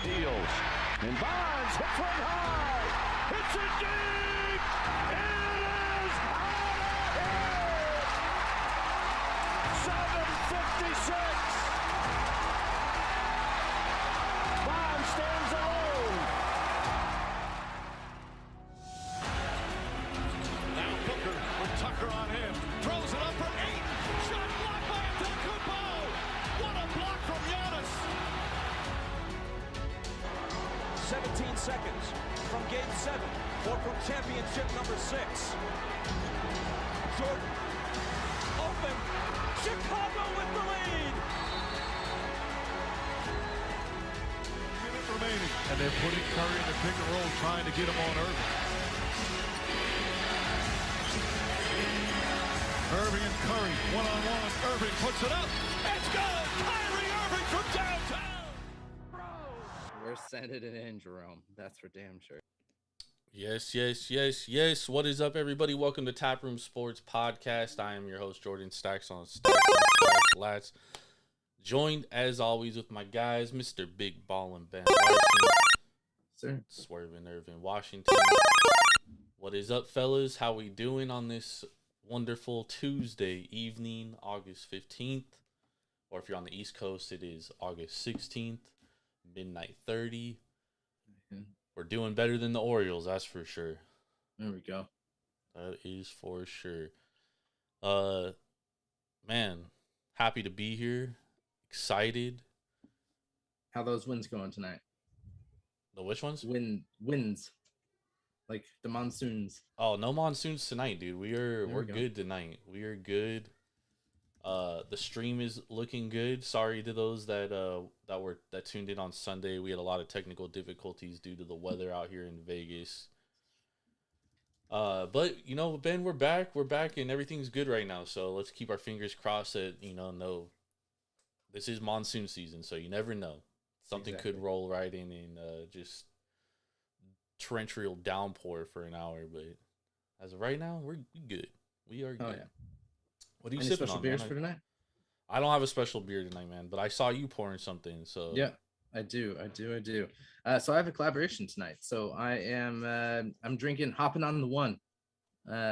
Deals. And Bonds hits one high. It's a deep. It is out of here. 7:56. Bonds stands alone. Now Booker with Tucker on him. Throws it up for 8. Shot blocked by Antetokounmpo. What a block from Giannis. 17 seconds from Game 7 or from championship number 6. Jordan, open, Chicago with the lead. Minute remaining. And they're putting Curry in the pick and roll, trying to get him on Irving. Irving and Curry, one-on-one. Irving puts it up. It's good. Kyrie Irving from downtown. We're sending it in, Jerome. That's for damn sure. Yes. What is up, everybody? Welcome to Taproom Sports Podcast. I am your host, Jordan Stacks on Stacks Lats. Joined, as always, with my guys, Mr. Big Ball and Ben Larson. Sir. Swerving Irvin Washington. What is up, fellas? How we doing on this wonderful Tuesday evening, August 15th? Or if you're on the East Coast, it is August 16th. Midnight 30. We're doing better than the Orioles, that's for sure. There we go. That is for sure. Man, happy to be here. Excited. How those wins going tonight? The which ones? Wins. Like the monsoons. Oh, no monsoons tonight, dude. We're good tonight. We are good. The stream is looking good. Sorry to those that tuned in on Sunday. We had a lot of technical difficulties due to the weather out here in Vegas. But you know, Ben, we're back, and everything's good right now. So let's keep our fingers crossed that no, this is monsoon season, so you never know. Something could roll right in and just torrential downpour for an hour. But as of right now, we're good. We are good. Oh, yeah. What are you sipping on, beers for tonight? I don't have a special beer tonight, man, but I saw you pouring something. So yeah, I do. So I have a collaboration tonight. So I'm drinking Hoppin' on the One.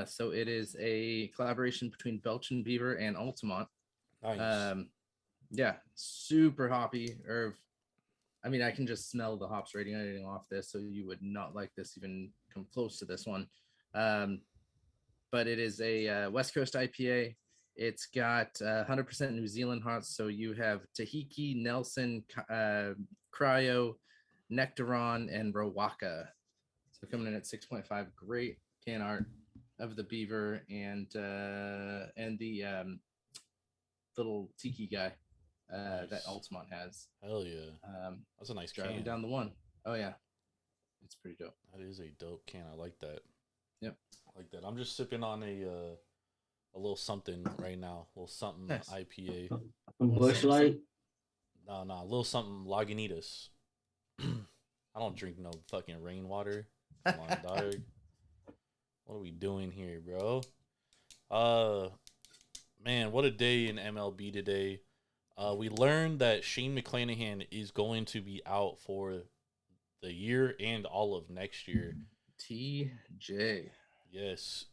So it is a collaboration between Belgian Beaver and Altamont. Nice. Yeah, super hoppy. I mean, I can just smell the hops radiating off this, so you would not like this even come close to this one. But it is a West Coast IPA. It's got 100% New Zealand hops. So you have Tahiki, Nelson, Cryo, Nectaron, and Rawaka. So coming in at 6.5. Great can art of the beaver and the little tiki guy Nice. that Altamont has. Hell yeah. That's a nice driving can. down the one. Oh yeah, it's pretty dope. That is a dope can. I like that. Yep. I like that. I'm just sipping on a little something right now. A little something Nice. IPA. Some Bush Light. No, a little something Lagunitas. I don't drink no fucking rainwater. Come on, dog. What are we doing here, bro? Man, what a day in MLB today. We learned that Shane McClanahan is going to be out for the year and all of next year. TJ. Yes.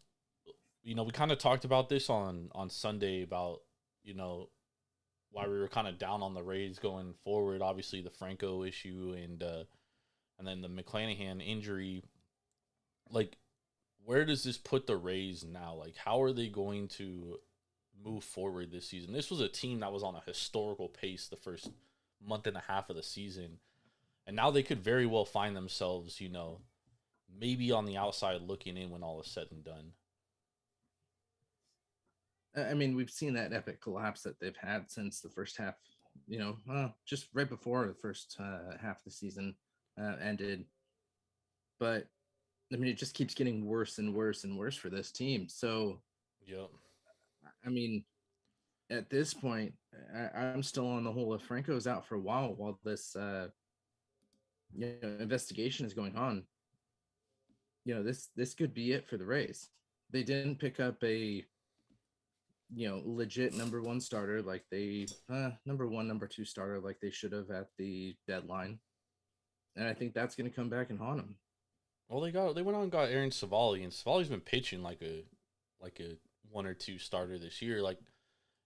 We kind of talked about this on Sunday about, why we were kind of down on the Rays going forward. Obviously, the Franco issue and then the McClanahan injury. Like, where does this put the Rays now? Like, how are they going to move forward this season? This was a team that was on a historical pace the first month and a half of the season. And now they could very well find themselves, maybe on the outside looking in when all is said and done. I mean, we've seen that epic collapse that they've had since the first half, just right before the first half of the season ended. But, I mean, it just keeps getting worse and worse and worse for this team. So, yep. I mean, at this point, I'm still on the whole if Franco's out for a while this investigation is going on. This could be it for the Rays. They didn't pick up a legit number one starter like they number one, number two starter like they should have at the deadline. And I think that's going to come back and haunt them. Well, they went on and got Aaron Savali, and Savali's been pitching like a 1 or 2 starter this year. Like,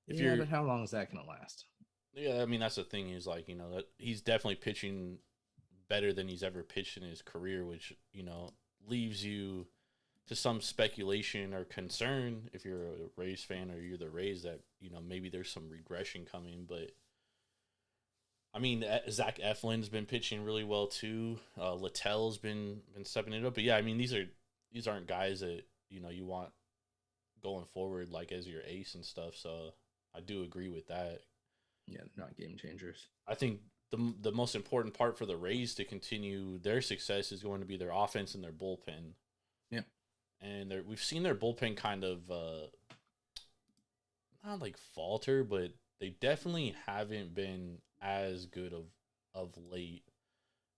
if you're, but how long is that going to last? Yeah, I mean that's the thing is like that he's definitely pitching better than he's ever pitched in his career, which leaves you to some speculation or concern if you're a Rays fan or you're the Rays that maybe there's some regression coming. But I mean, Zach Eflin's been pitching really well too. Littell's been stepping it up. But yeah, I mean these aren't guys that you want going forward like as your ace and stuff. So I do agree with that. Yeah, they're not game changers. I think the most important part for the Rays to continue their success is going to be their offense and their bullpen. Yeah. And we've seen their bullpen kind of not like falter, but they definitely haven't been as good of late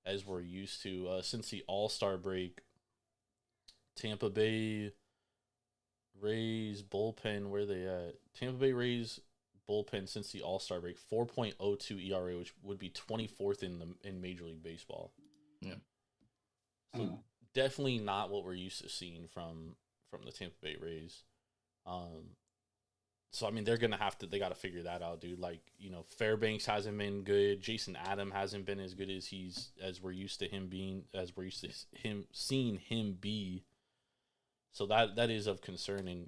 as we're used to since the All-Star break. Tampa Bay Rays bullpen, where they at? Tampa Bay Rays bullpen since the All-Star break, 4.02 ERA, which would be 24th in Major League Baseball. Yeah. So definitely not what we're used to seeing from the Tampa Bay Rays. So I mean they got to figure that out, dude. Like, Fairbanks hasn't been good. Jason Adam hasn't been as good as we're used to him being, as we're used to seeing him be. So that is of concern. And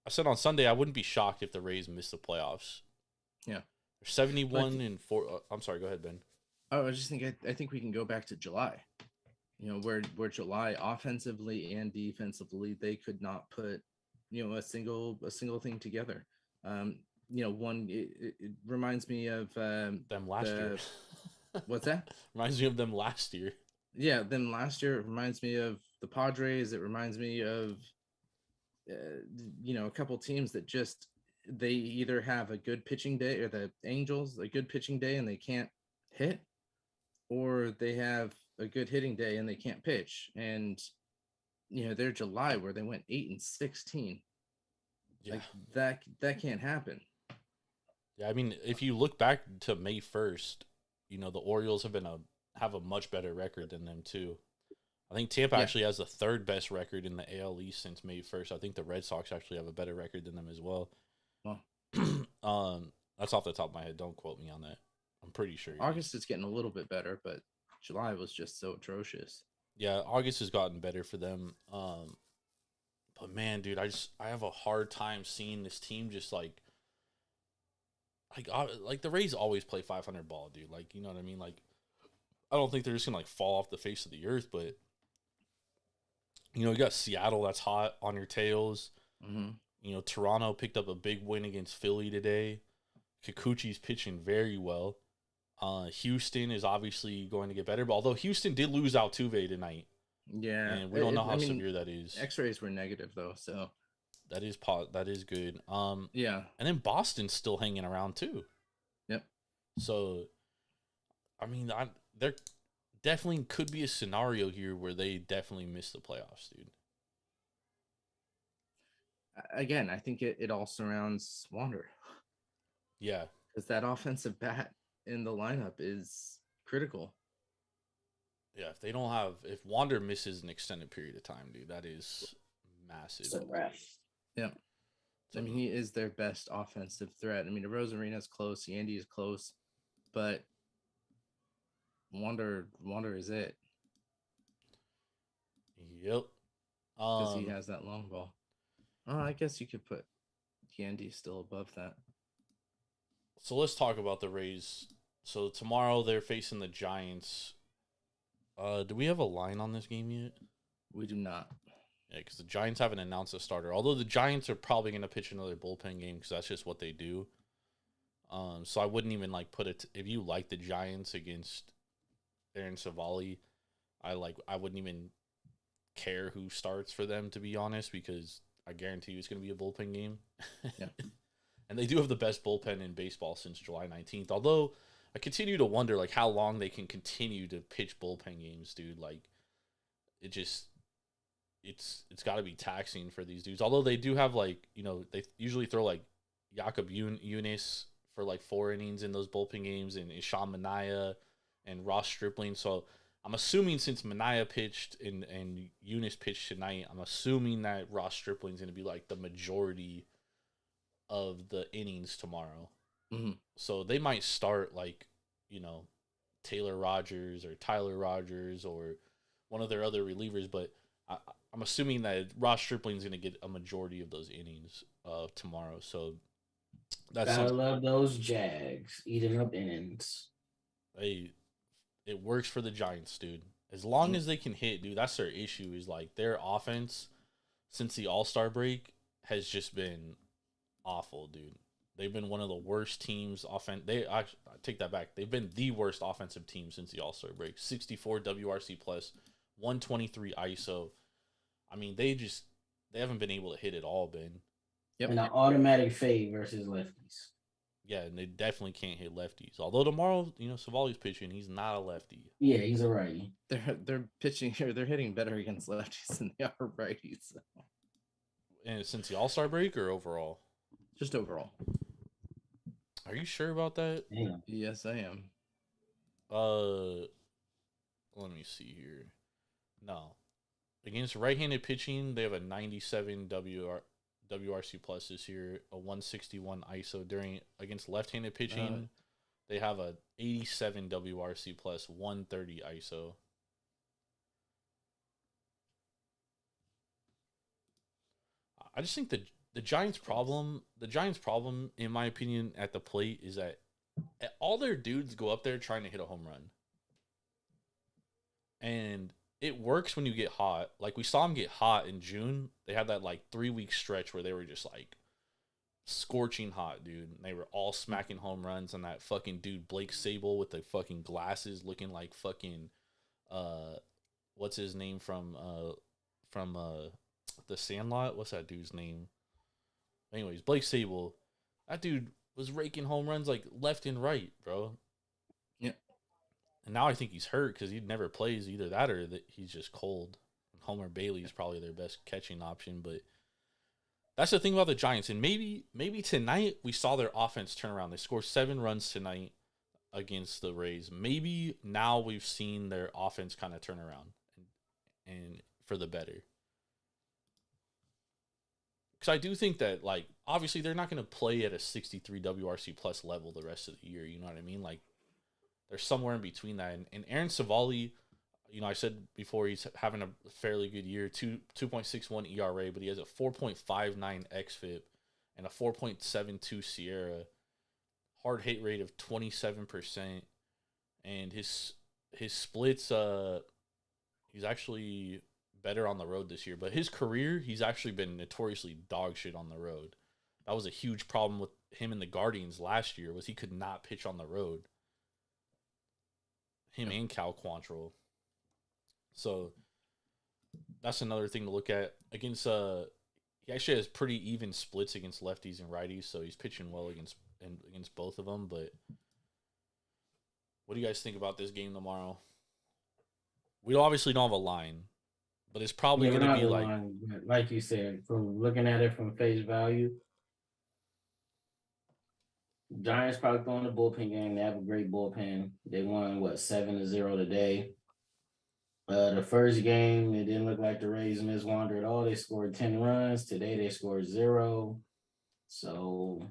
I said on Sunday I wouldn't be shocked if the Rays missed the playoffs. Yeah. They're 71-4. I'm sorry, go ahead, Ben. Oh, I think we can go back to July. Where July offensively and defensively they could not put a single thing together. It reminds me of them last year. What's that? Reminds me of them last year. Yeah, them last year. It reminds me of the Padres. It reminds me of a couple teams that just they either have a good pitching day, or the Angels a good pitching day and they can't hit, or they have a good hitting day and they can't pitch. And they're July where they went 8-16. Yeah. Like that can't happen. Yeah, I mean, if you look back to May 1st, the Orioles have a much better record than them too. I think Tampa actually has the third best record in the AL East since May 1st. I think the Red Sox actually have a better record than them as well. Well, that's off the top of my head. Don't quote me on that. I'm pretty sure. August is getting a little bit better, but July was just so atrocious. Yeah, August has gotten better for them. But man, dude, I have a hard time seeing this team just like the Rays always play 500 ball, dude. Like, you know what I mean? Like, I don't think they're just gonna like fall off the face of the earth, but you got Seattle that's hot on your tails. Mm-hmm. Toronto picked up a big win against Philly today. Kikuchi's pitching very well. Houston is obviously going to get better, but although Houston did lose Altuve tonight. Yeah, and we don't know how severe that is. X-rays were negative though, so that is good. Yeah, and then Boston's still hanging around too. Yep. So, I mean, there definitely could be a scenario here where they definitely miss the playoffs, dude. Again, I think it all surrounds Wander. Yeah, because that offensive bat in the lineup is critical. Yeah, if Wander misses an extended period of time, dude, that is massive. So yeah. I mean, he is their best offensive threat. I mean, Rosarena's close, Yandy is close, but Wander is it. Yep. Because he has that long ball. Oh, I guess you could put Yandy still above that. So let's talk about the Rays. So tomorrow they're facing the Giants. Do we have a line on this game yet? We do not. Yeah, because the Giants haven't announced a starter. Although the Giants are probably going to pitch another bullpen game because that's just what they do. So I wouldn't even like put it. If you like the Giants against Aaron Savali, I wouldn't even care who starts for them, to be honest, because I guarantee you it's going to be a bullpen game. Yeah. And they do have the best bullpen in baseball since July 19th. Although I continue to wonder like how long they can continue to pitch bullpen games, dude. Like it's got to be taxing for these dudes. Although they do have like, they usually throw like Jakob Yunis for like 4 innings in those bullpen games, and Ishan Minaya and Ross Stripling. So I'm assuming since Mania pitched and Eunice pitched tonight, I'm assuming that Ross Stripling's going to be like the majority of the innings tomorrow. Mm-hmm. So they might start like, you know, Taylor Rogers or Tyler Rogers or one of their other relievers, but I'm assuming that Ross Stripling's going to get a majority of those innings tomorrow. So that's Gotta love those Jags eating up innings. It works for the Giants, dude. As long as they can hit, dude, that's their issue. Is like their offense since the All-Star break has just been awful, dude. They've been one of the worst teams. I take that back. They've been the worst offensive team since the All-Star break. 64 WRC plus, 123 ISO. I mean, they haven't been able to hit at all, Ben. Yep. And an automatic fade versus lefties. Yeah, and they definitely can't hit lefties. Although tomorrow, you know, Savali's pitching, he's not a lefty. Yeah, he's a righty. They're pitching here. They're hitting better against lefties than they are righties. And since the All-Star break or overall? Just overall. Are you sure about that? Damn. Yes, I am. Let me see here. No. Against right-handed pitching, they have a 97 WRC plus this year, a 161 ISO. Against left-handed pitching, they have a 87 WRC plus, 130 ISO. I just think the Giants' problem, in my opinion, at the plate is that all their dudes go up there trying to hit a home run. And it works when you get hot. Like, we saw them get hot in June. They had that, like, 3-week stretch where they were just, like, scorching hot, dude. And they were all smacking home runs. And that fucking dude, Blake Sable, with the fucking glasses looking like fucking, what's his name from The Sandlot? What's that dude's name? Anyways, Blake Sable. That dude was raking home runs, like, left and right, bro. And now I think he's hurt because he never plays either that or that he's just cold. Homer Bailey is probably their best catching option, but that's the thing about the Giants. And maybe tonight we saw their offense turn around. They scored 7 runs tonight against the Rays. Maybe now we've seen their offense kind of turn around and for the better. Because I do think that, like, obviously they're not going to play at a 63 WRC plus level the rest of the year. You know what I mean? Like, they're somewhere in between that. And Aaron Savali, you know, I said before he's having a fairly good year, 2.61 ERA, but he has a 4.59 xFIP and a 4.72 Sierra, hard hit rate of 27%, and his splits, he's actually better on the road this year. But his career, he's actually been notoriously dog shit on the road. That was a huge problem with him and the Guardians last year, was he could not pitch on the road. Him and Cal Quantrill. So that's another thing to look at. Against he actually has pretty even splits against lefties and righties, so he's pitching well against both of them. But what do you guys think about this game tomorrow? We obviously don't have a line, but it's probably going to be like you said, from looking at it from face value. Giants probably throwing the bullpen game. They have a great bullpen. They won 7-0 today. The first game, it didn't look like the Rays missed Wander at all. They scored 10 runs. Today they scored 0. So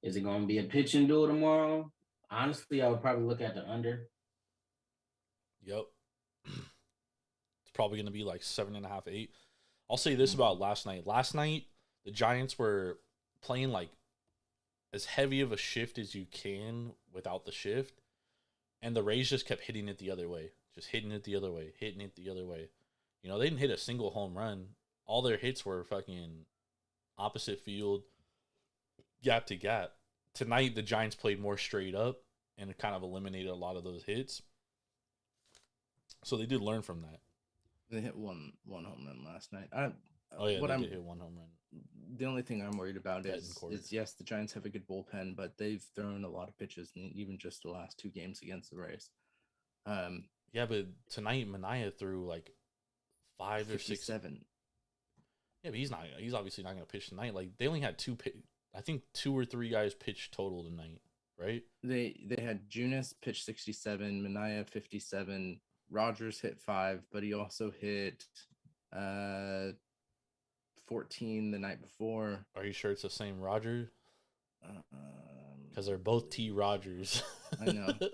is it going to be a pitching duel tomorrow? Honestly, I would probably look at the under. Yep. It's probably going to be like 7.5, 8. I'll say this about last night. Last night, the Giants were playing like as heavy of a shift as you can without the shift. And the Rays just kept hitting it the other way. Just hitting it the other way. Hitting it the other way. You know, they didn't hit a single home run. All their hits were fucking opposite field, gap to gap. Tonight, the Giants played more straight up and it kind of eliminated a lot of those hits. So they did learn from that. They hit one home run last night. They did hit one home run. The only thing I'm worried about is yes, the Giants have a good bullpen, but they've thrown a lot of pitches, in even just the last 2 games against the Rays. Yeah, but tonight Mania threw like 5 or 6, 7. Yeah, but he's obviously not going to pitch tonight. Like, they only had 2 or 3 guys pitch total tonight right? They had Junis pitch 67, Minaya 57, Rogers hit 5, but he also hit 14 the night before. Are you sure it's the same Roger? Because they're Um, both T. Rogers. I know. 3,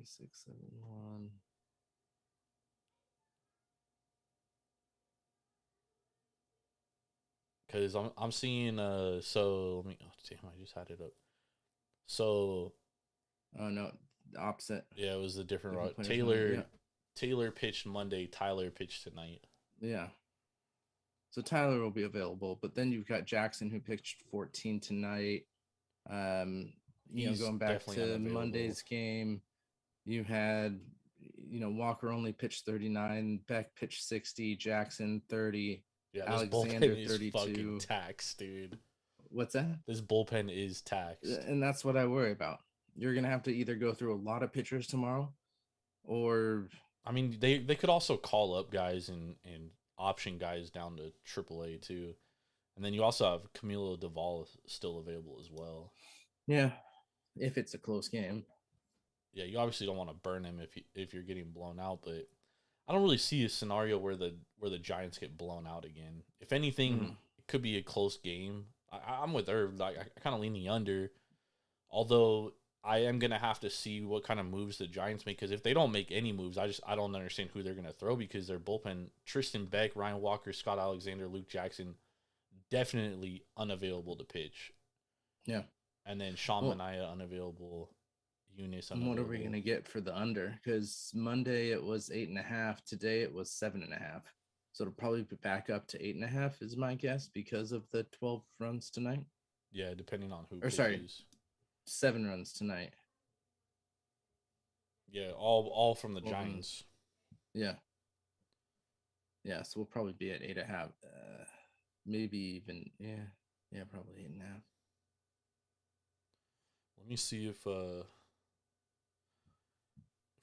6, 7, 1. Because I'm seeing so let me damn, I just had it up. So Oh no, the opposite. yeah, it was a different Different route. players, yeah. Taylor pitched Monday, Tyler pitched tonight. Yeah. So Tyler will be available, but then you've got Jackson who pitched 14 tonight. He's Going back definitely to unavailable. Monday's game, you had Walker only pitched 39, Beck pitched 60, Jackson 30, Yeah, this Alexander bullpen is 32. fucking taxed, dude. What's that? This bullpen is taxed. And that's what I worry about. You're gonna have to either go through a lot of pitchers tomorrow, or I mean, they could also call up guys and option guys down to AAA too, and then you also have Camilo Duvall still available as well. yeah, if it's a close game. Yeah, you obviously don't want to burn him if you're getting blown out, but I don't really see a scenario where the Giants get blown out again. If anything, it could be a close game. I'm with Irv. Like I kind of lean the under, although I am gonna have to see what kind of moves the Giants make, because if they don't make any moves, I don't understand who they're gonna throw, because their bullpen: Tristan Beck, Ryan Walker, Scott Alexander, Luke Jackson, definitely unavailable to pitch. Yeah, and then Sean Manaea unavailable. Eunice unavailable. What are we gonna get for the under? Because Monday it was 8.5. Today it was 7.5. So it'll probably be back up to 8.5 is my guess, because of the 12 runs tonight. Yeah, depending on who. Or sorry, 7 runs tonight. Yeah, all from the Giants. Yeah. Yeah, so we'll probably be at 8.5. Maybe even probably 8.5. Let me see if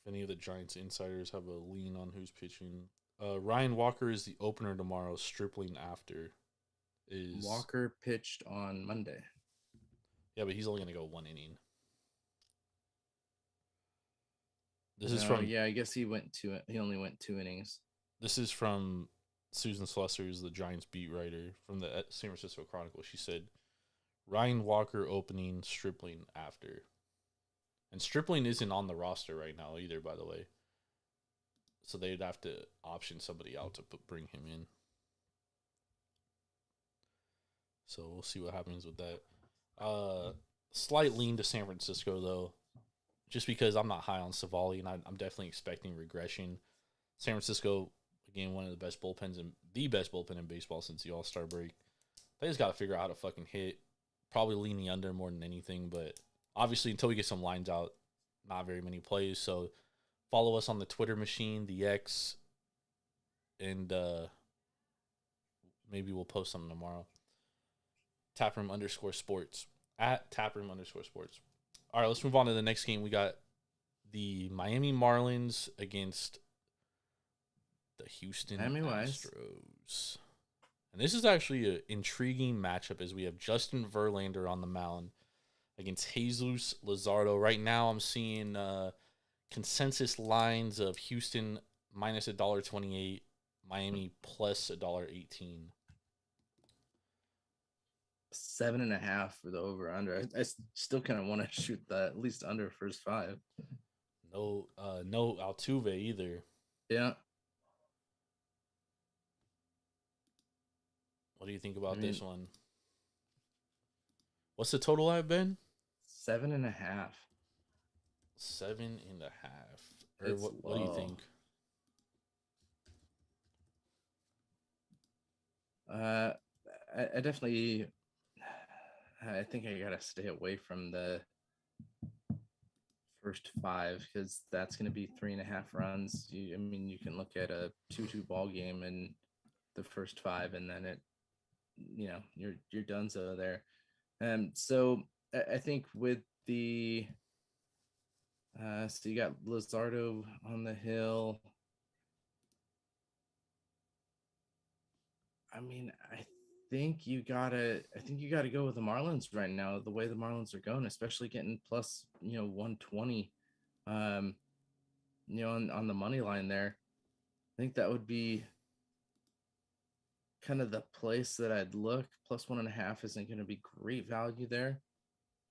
any of the Giants insiders have a lean on who's pitching. Ryan Walker is the opener tomorrow. Stripling after is Walker pitched on Monday. Yeah, but he's only going to go 1 inning. This is from I guess he only went 2 innings. This is from Susan Slusser, is the Giants beat writer from the San Francisco Chronicle. She said Ryan Walker opening, Stripling after. And Stripling isn't on the roster right now either, by the way. So they'd have to option somebody out to bring him in. So we'll see what happens with that. Slight lean to San Francisco, though, just because I'm not high on Savali, and I'm definitely expecting regression. San Francisco, again, one of the best bullpens and the best bullpen in baseball since the All-Star break. They just got to figure out how to fucking hit. Probably lean the under more than anything, but obviously until we get some lines out, not very many plays. So follow us on the Twitter machine, the X, and maybe we'll post something tomorrow. Taproom_sports. At Taproom_sports. All right, let's move on to the next game. We got the Miami Marlins against the Houston Astros. And this is actually an intriguing matchup, as we have Justin Verlander on the mound against Jesus Luzardo. Right now I'm seeing consensus lines of Houston minus $1.28, Miami plus $1.18. 7.5 for the over under. I still kind of want to shoot that at least under first 5. No Altuve either. Yeah. What do you think about this one? What's the total at, Ben? 7.5. 7.5. Or what do you think? I definitely. I think I gotta stay away from the first 5, because that's gonna be 3.5 runs. You can look at a 2-2 ball game and the first 5, and then you're donezo there. So I think with the so you got Luzardo on the hill. I think you gotta go with the Marlins right now. The way the Marlins are going, especially getting plus 120, on the money line there. I think that would be kind of the place that I'd look. Plus 1.5 isn't going to be great value there.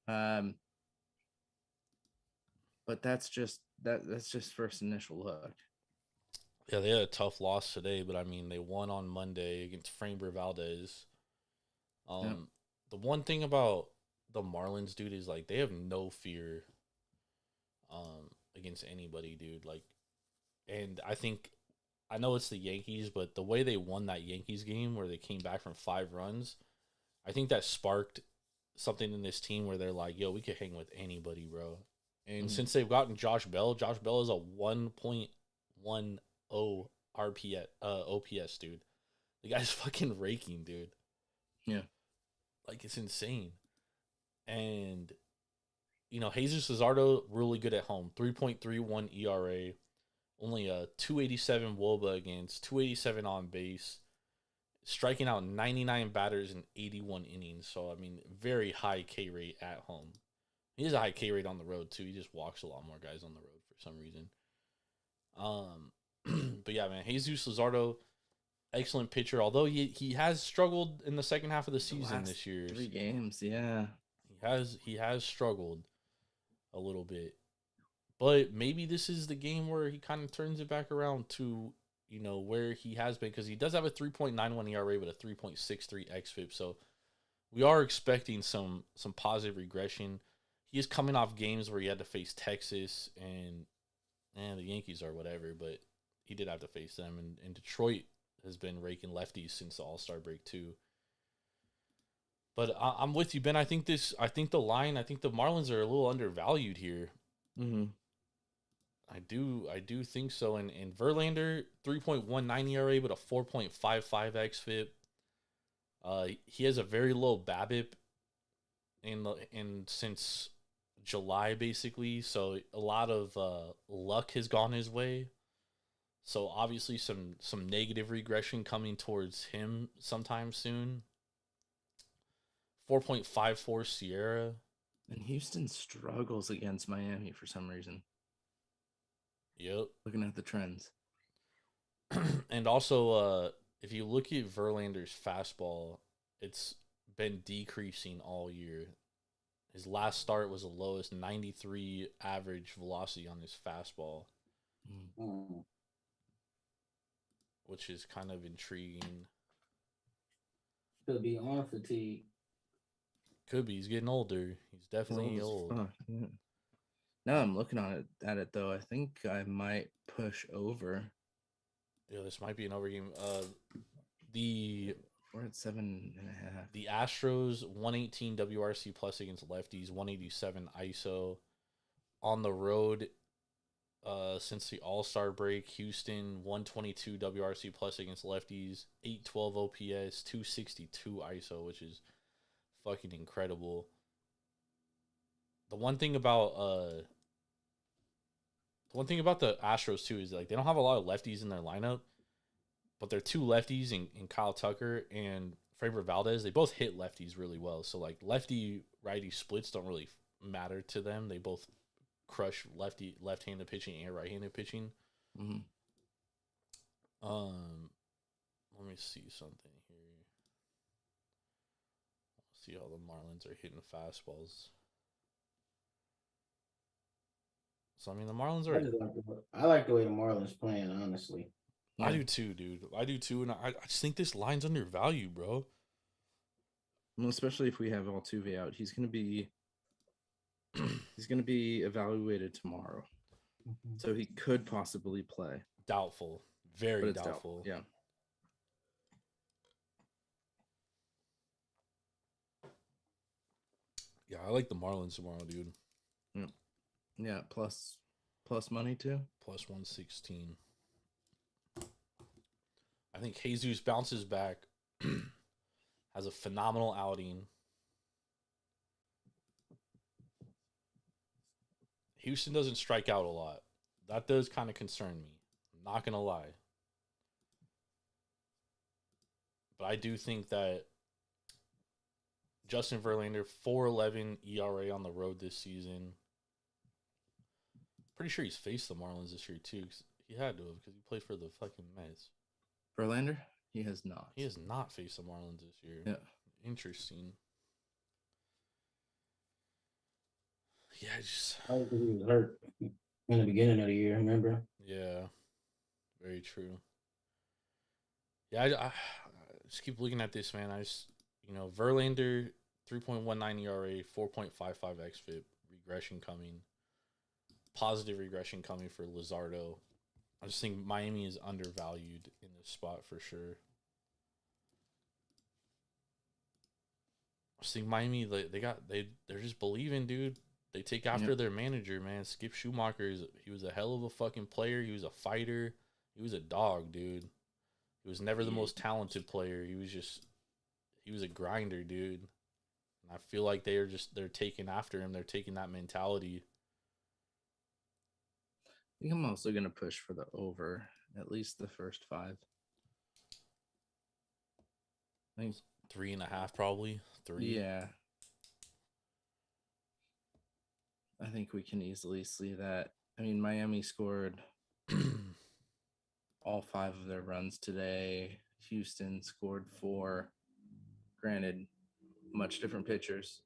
But that's just that's just first initial look. Yeah, they had a tough loss today, but I mean they won on Monday against Framber Valdez. Yep. The one thing about the Marlins, dude, is like they have no fear against anybody, dude. Like, and I know it's the Yankees, but the way they won that Yankees game where they came back from 5 runs, I think that sparked something in this team where they're like, yo, we could hang with anybody, bro. And since they've gotten Josh Bell is a 1.10 RPS OPS, dude. The guy's fucking raking, dude. Yeah. Like, it's insane. And, Jesus Luzardo, really good at home. 3.31 ERA. Only a 287 WOBA against, 287 on base. Striking out 99 batters in 81 innings. So, I mean, very high K rate at home. He has a high K rate on the road, too. He just walks a lot more guys on the road for some reason. But, yeah, man, Jesus Luzardo, excellent pitcher. Although he has struggled in the second half of the season this year. 3 games, yeah. He has struggled a little bit. But maybe this is the game where he kind of turns it back around to, where he has been. Because he does have a 3.91 ERA with a 3.63 xFIP. So we are expecting some positive regression. He is coming off games where he had to face Texas and the Yankees or whatever. But he did have to face them. And Detroit has been raking lefties since the All-Star break too. But I'm with you, Ben. I think the Marlins are a little undervalued here. Mm-hmm. I do think so. And Verlander, 3.19 ERA, but a 4.55 xFIP. He has a very low BABIP since July, basically. So a lot of luck has gone his way. So obviously some negative regression coming towards him sometime soon. 4.54 Sierra. And Houston struggles against Miami for some reason. Yep. Looking at the trends. And also, if you look at Verlander's fastball, it's been decreasing all year. His last start was the lowest 93 average velocity on his fastball. Which is kind of intriguing. Could be arm fatigue. Could be. He's getting older. He's definitely old. Yeah. Now I'm looking at it though. I think I might push over. Yeah, this might be an over game. We're at 7.5. The Astros 118 WRC plus against lefties, 187 ISO on the road. Since the All-Star break, Houston 122 WRC plus against lefties, 812 OPS, 262 ISO, which is fucking incredible. The one thing about the Astros too is like they don't have a lot of lefties in their lineup, but they're 2 lefties in Kyle Tucker and Framber Valdez. They both hit lefties really well, so like lefty righty splits don't really matter to them. They both crush left-handed pitching and right-handed pitching. Mm-hmm. Let me see something here. See how the Marlins are hitting fastballs. So I mean, the Marlins are. I like the way the Marlins playing, honestly. I do too, dude. I do too, and I just think this line's undervalued, bro. Well, especially if we have Altuve out, he's gonna be evaluated tomorrow, so he could possibly play. Doubtful, very doubtful. Yeah. Yeah, I like the Marlins tomorrow, dude. Yeah, plus money too. Plus 116. I think Jesus bounces back, has a phenomenal outing. Houston doesn't strike out a lot. That does kind of concern me. I'm not going to lie. But I do think that Justin Verlander, 4.11 ERA on the road this season. Pretty sure he's faced the Marlins this year too. 'Cause he had to have because he played for the fucking Mets. Verlander, he has not. He has not faced the Marlins this year. Yeah. Interesting. Yeah, just Probably because he was hurt in the beginning of the year. Remember? yeah, very true. Yeah, I just keep looking at this, man. I just Verlander 3.19 ERA, 4.55 xFIP, regression coming. Positive regression coming for Luzardo. I just think Miami is undervalued in this spot for sure. I just think Miami, they're just believing, dude. They take after their manager, man. Skip Schumacher, he was a hell of a fucking player. He was a fighter. He was a dog, dude. He was never the most talented player. He was a grinder, dude. And I feel like they're taking after him. They're taking that mentality. I think I'm also going to push for the over, at least the first 5. I think 3.5 probably. 3. Yeah. I think we can easily see that. I mean, Miami scored all 5 of their runs today. Houston scored 4. Granted, much different pitchers.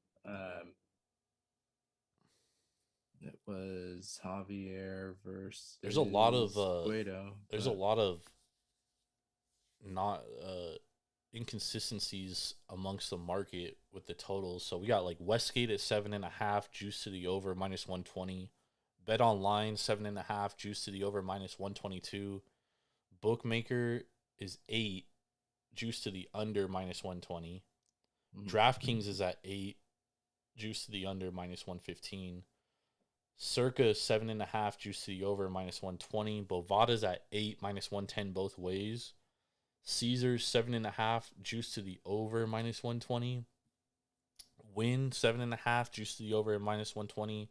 It was Javier versus. There's a lot of Guido, there's a lot of not inconsistencies amongst the market with the totals. So we got like Westgate at 7.5, juice to the over -120. Bet Online 7.5, juice to the over -122. Bookmaker is 8, juice to the under -120. DraftKings is at 8, juice to the under -115. Circa 7.5, juice to the over -120. Bovada's at 8, -110 both ways. Caesars 7.5, juice to the over -120. Win 7.5, juice to the over -120.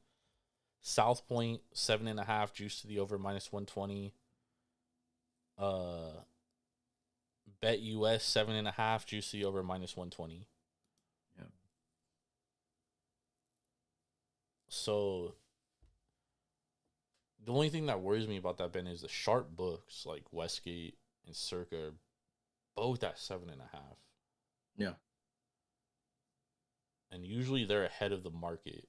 South Point 7.5, juice to the over -120. Bet US 7.5, juice to the over -120. Yeah. So the only thing that worries me about that, Ben, is the sharp books like Westgate and Circa are both at 7.5. Yeah. And usually they're ahead of the market,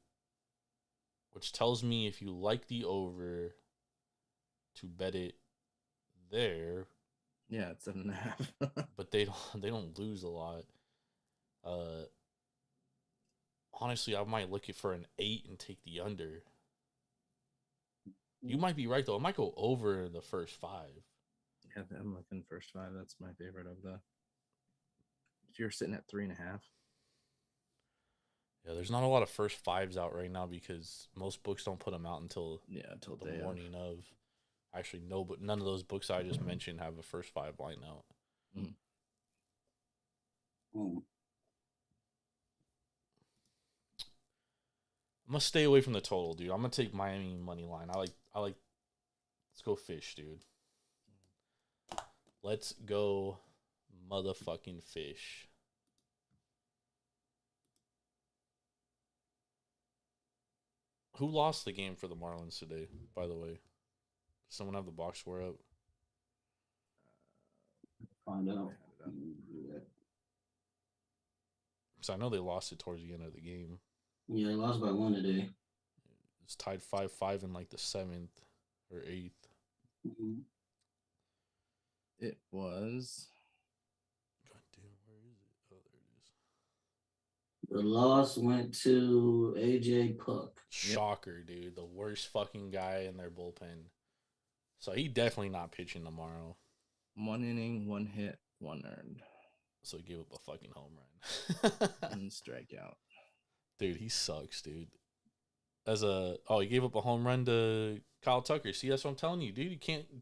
which tells me if you like the over to bet it there. Yeah, it's 7.5. But they don't lose a lot. Honestly, I might look it for an 8 and take the under. You might be right though. It might go over the first 5. Yeah, I'm looking first 5. That's my favorite of the. If you're sitting at 3.5. Yeah, there's not a lot of first 5s out right now because most books don't put them out until the day morning of. Actually, no, but none of those books I just mentioned have a first 5 line out. Mm. I'm gonna stay away from the total, dude. I'm gonna take Miami money line. I like. Let's go fish, dude. Let's go, motherfucking fish. Who lost the game for the Marlins today? By the way, does someone have the box score up? Find out. Because I know they lost it towards the end of the game. Yeah, they lost by 1 today. It's tied 5-5 in like the 7th or 8th. Mm-hmm. It was. God damn, where is it? Oh, there it is. The loss went to AJ Puck. Shocker, dude. The worst fucking guy in their bullpen. So he definitely not pitching tomorrow. 1 inning, 1 hit, 1 earned. So he gave up a fucking home run. And strikeout. Dude, he sucks, dude. He gave up a home run to Kyle Tucker. See, that's what I'm telling you, dude. You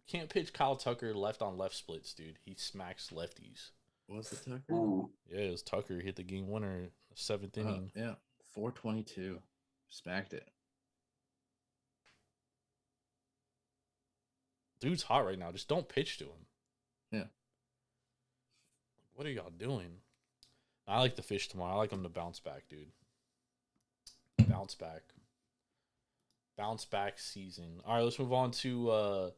can't pitch Kyle Tucker left on left splits, dude. He smacks lefties. Was it Tucker? Oh, Yeah, it was Tucker. He hit the game winner, 7th inning. Yeah, 422. Smacked it. Dude's hot right now. Just don't pitch to him. Yeah. What are y'all doing? I like the Fish tomorrow. I like them to bounce back, dude. Bounce back. Bounce back season. All right, let's move on to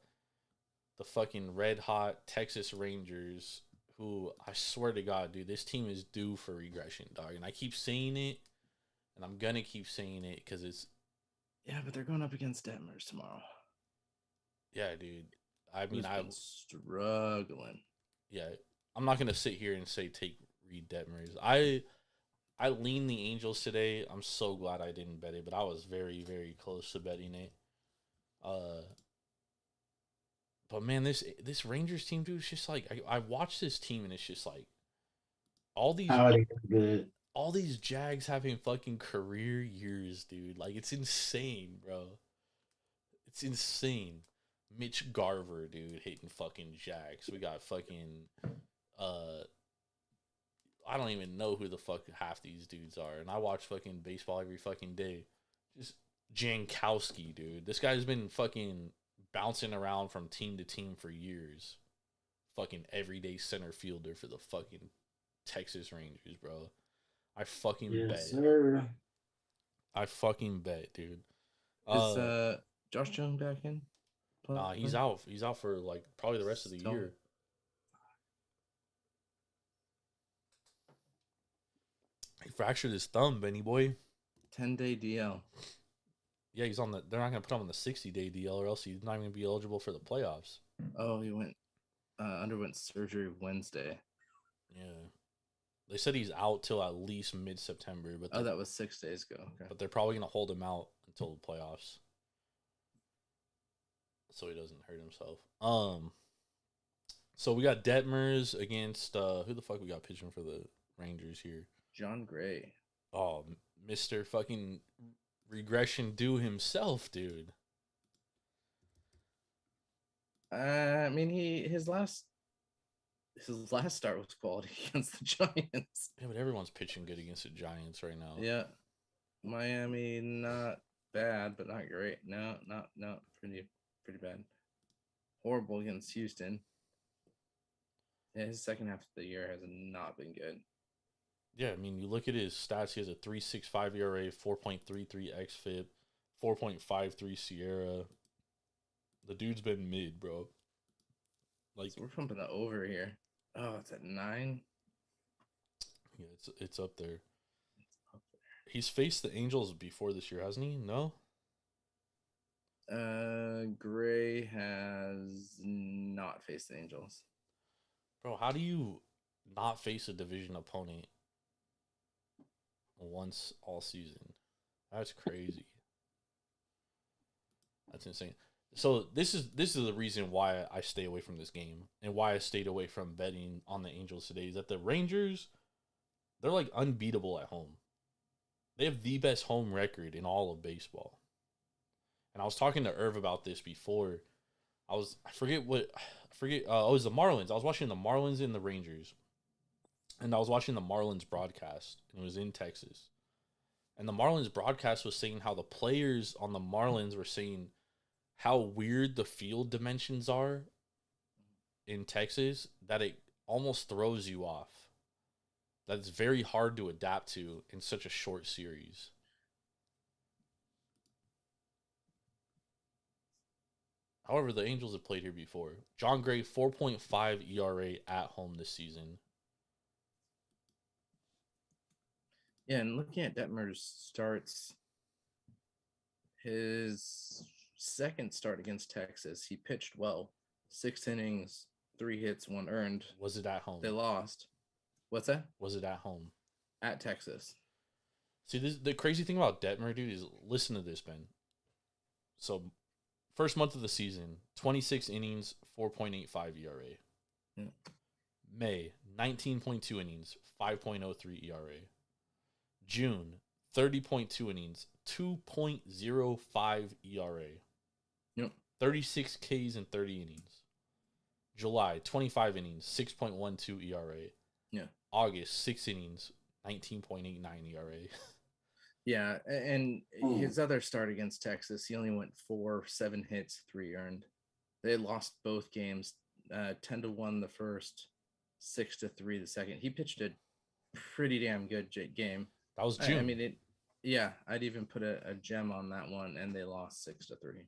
the fucking red hot Texas Rangers, who I swear to God, dude, this team is due for regression, dog. And I keep saying it, and I'm gonna keep saying it because it's but they're going up against Detmers tomorrow. yeah, dude. I mean, I'm struggling. Yeah, I'm not gonna sit here and say take Reed Detmers. I lean the Angels today. I'm so glad I didn't bet it, but I was very, very close to betting it. But man, this Rangers team, dude, it's just like I watch this team and it's just like all these good. all these Jags having fucking career years, dude. Like it's insane, bro. It's insane. Mitch Garver, dude, hitting fucking Jags. We got fucking I don't even know who the fuck half these dudes are. And I watch fucking baseball every fucking day. Just Jankowski, dude. This guy's been fucking bouncing around from team to team for years. Fucking everyday center fielder for the fucking Texas Rangers, bro. I fucking bet. Sir. I fucking bet, dude. Is Josh Jung back in? Nah, he's out. He's out for like probably the rest of the year. He fractured his thumb, Benny boy. 10-day DL. Yeah, he's on the. They're not gonna put him on the 60-day DL, or else he's not gonna be eligible for the playoffs. Oh, he underwent surgery Wednesday. Yeah, they said he's out till at least mid-September, but that was 6 days ago. Okay. But they're probably gonna hold him out until the playoffs, so he doesn't hurt himself. So we got Detmers against who the fuck we got pitching for the Rangers here? John Gray. Oh, Mr. fucking regression due himself, dude. I mean, his last start was quality against the Giants. Yeah, but everyone's pitching good against the Giants right now. Yeah, Miami not bad, but not great. No, pretty bad. Horrible against Houston. Yeah, his second half of the year has not been good. Yeah, I mean, you look at his stats. He has a 3.65 ERA, 4.33 xFIP, 4.53 Sierra. The dude's been mid, bro. Like so we're pumping the over here. Oh, it's at 9. Yeah, it's up there. He's faced the Angels before this year, hasn't he? No. Gray has not faced the Angels. Bro, how do you not face a division opponent once all season? That's crazy. That's insane. So this is the reason why I stay away from this game and why I stayed away from betting on the Angels today is that the Rangers, they're like unbeatable at home. They have the best home record in all of baseball. And I was talking to Irv about this before. I forget, it was the Marlins. I was watching the Marlins and the Rangers. And I was watching the Marlins broadcast. And it was in Texas. And the Marlins broadcast was saying how the players on the Marlins were saying how weird the field dimensions are in Texas, that it almost throws you off. That it's very hard to adapt to in such a short series. However, the Angels have played here before. John Gray, 4.5 ERA at home this season. Yeah, and looking at Detmer's starts, his second start against Texas, he pitched well. 6 innings, 3 hits, 1 earned. Was it at home? They lost. What's that? Was it at home? At Texas. See, the crazy thing about Detmer, dude, is listen to this, Ben. So, first month of the season, 26 innings, 4.85 ERA. Yeah. May, 19.2 innings, 5.03 ERA. June, 30.2 innings, 2.05 ERA. Yep. 36 Ks in 30 innings. July, 25 innings, 6.12 ERA. Yeah. August, 6 innings, 19.89 ERA. Yeah, and his other start against Texas, he only went 7 hits, 3 earned. They lost both games, 10-1 the first, 6-3 the second. He pitched a pretty damn good game. That was June. I mean, I'd even put a gem on that one, and they lost 6-3.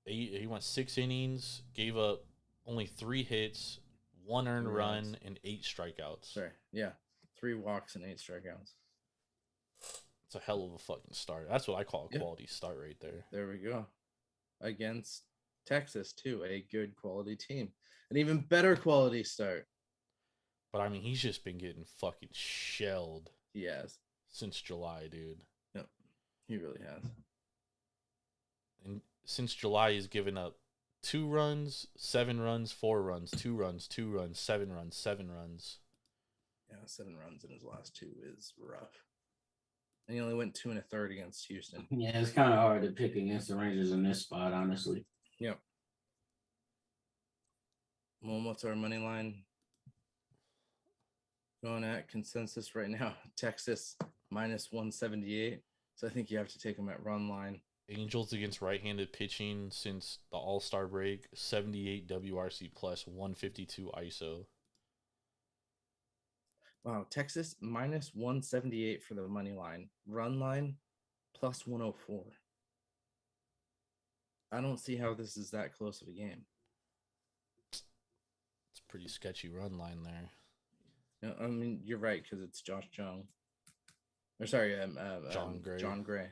He went 6 innings, gave up only 3 hits, 1 earned run, and 8 strikeouts. Sorry, yeah, 3 walks and 8 strikeouts. It's a hell of a fucking start. That's what I call a quality start right there. There we go. Against Texas, too, a good quality team. An even better quality start. But, I mean, he's just been getting fucking shelled. He has. Since July, dude. Yep, he really has. And since July, he's given up 2 runs, 7 runs, 4 runs, 2 runs, 2 runs, 7 runs, 7 runs. Yeah, 7 runs in his last 2 is rough. And he only went 2 1/3 against Houston. Yeah, it's kind of hard to pick against the Rangers in this spot, honestly. Yep. Well, what's our money line going at consensus right now? Texas -178. So I think you have to take them at run line. Angels against right-handed pitching since the All-Star break, 78 WRC plus 152 ISO. Wow, Texas -178 for the money line. Run line +104. I don't see how this is that close of a game. It's a pretty sketchy run line there. No, I mean, you're right, because it's Josh Jung. Or sorry, John Gray. John Gray.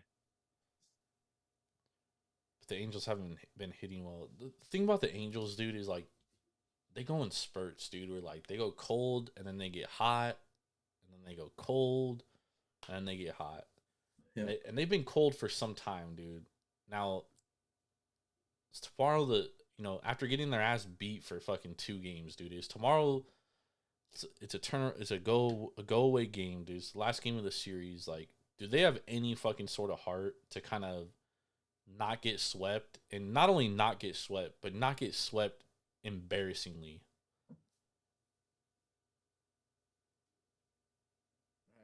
But the Angels haven't been hitting well. The thing about the Angels, dude, is like they go in spurts, dude. Where like they go cold and then they get hot, and then they go cold and then they get hot. Yeah. And they've been cold for some time, dude. Now, tomorrow, after getting their ass beat for fucking 2 games, dude, is tomorrow. It's a go away game, dude. It's the last game of the series. Like, do they have any fucking sort of heart to kind of not get swept, and not only not get swept, but not get swept embarrassingly?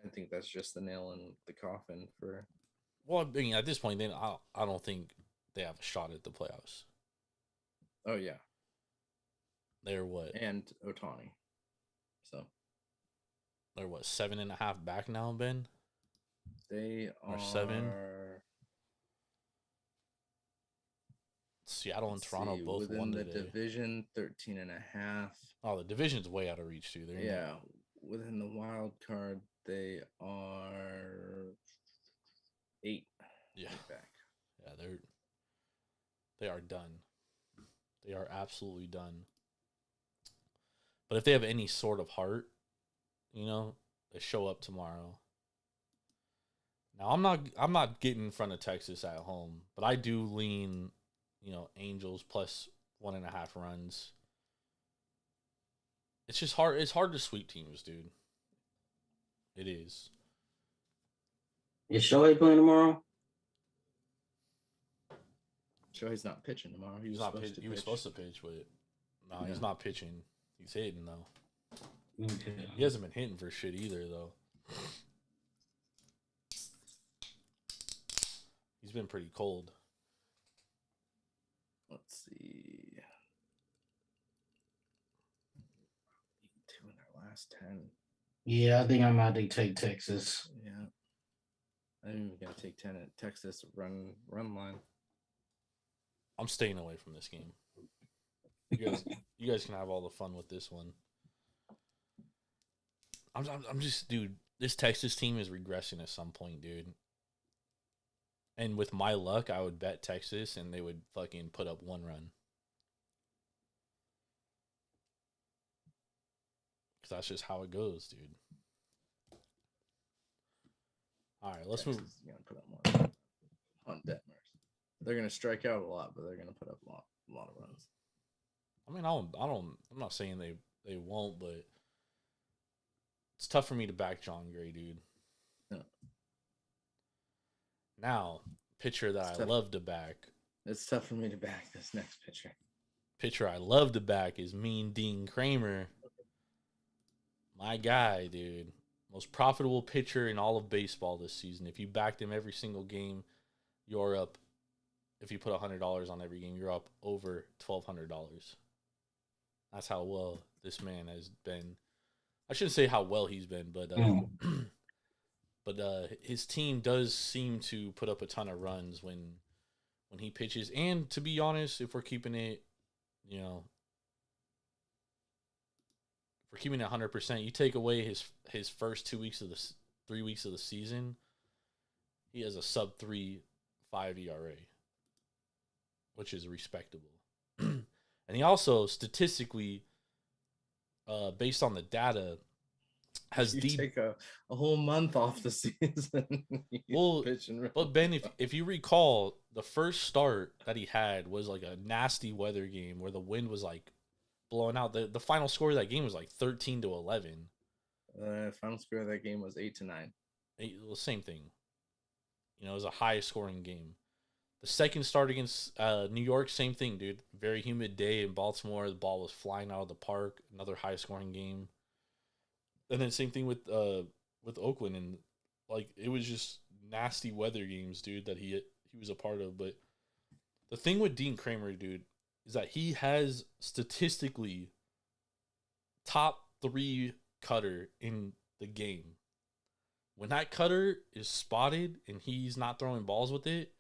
I think that's just the nail in the coffin for. Well, I mean, at this point, then I don't think they have a shot at the playoffs. Oh yeah, They're what? and Ohtani. So They're what, 7.5 back now, Ben? they Or are 7? Seattle and Toronto see, both within won the today. division, 13.5. Oh, the division's way out of reach, too. Yeah, within the wild card, they are 8. Yeah. Back. Yeah, they are done. They are absolutely done. But if they have any sort of heart, they show up tomorrow. Now I'm not getting in front of Texas at home, but I do lean, Angels plus 1.5 runs. It's just hard. It's hard to sweep teams, dude. It is. Is Shohei playing tomorrow? Shohei's not pitching tomorrow. He was supposed to pitch, but no, he's not pitching. He's hitting though. Okay. He hasn't been hitting for shit either though. He's been pretty cold. Let's see. 2 in their last 10. Yeah, I think I'm about to take Texas. Yeah. I'm even gonna take 10 at Texas run line. I'm staying away from this game. You guys can have all the fun with this one. I'm just, dude. This Texas team is regressing at some point, dude. And with my luck, I would bet Texas, and they would fucking put up 1 run. Because that's just how it goes, dude. All right, let's move. Texas is gonna put up more on Detmers. They're gonna strike out a lot, but they're gonna put up a lot of runs. I mean, I'm not saying they won't, but it's tough for me to back John Gray, dude. Yeah. Now, pitcher that I love to back. It's tough for me to back this next pitcher. Pitcher I love to back is Mean Dean Kramer. My guy, dude. Most profitable pitcher in all of baseball this season. If you backed him every single game, you're up. If you put $100 on every game, you're up over $1,200. That's how well this man has been I shouldn't say how well he's been, but his team does seem to put up a ton of runs when he pitches. And to be honest, if we're keeping it, you know, if we're keeping it 100%, you take away his first 3 weeks of the season, he has a sub 3.5 ERA, which is respectable. And he also statistically, based on the data, has take a whole month off the season. Well, but Ben, if you recall, the first start that he had was like a nasty weather game where the wind was like blowing out. The final score of that game was like 13-11. Final score of that game was 8-9. Well, same thing. You know, it was a high scoring game. The second start against New York, same thing, dude. Very humid day in Baltimore. The ball was flying out of the park. Another high scoring game. And then same thing with Oakland, and like it was just nasty weather games, dude, that he was a part of. But the thing with Dean Kramer, dude, is that he has statistically top 3 cutter in the game. When that cutter is spotted and he's not throwing balls with it,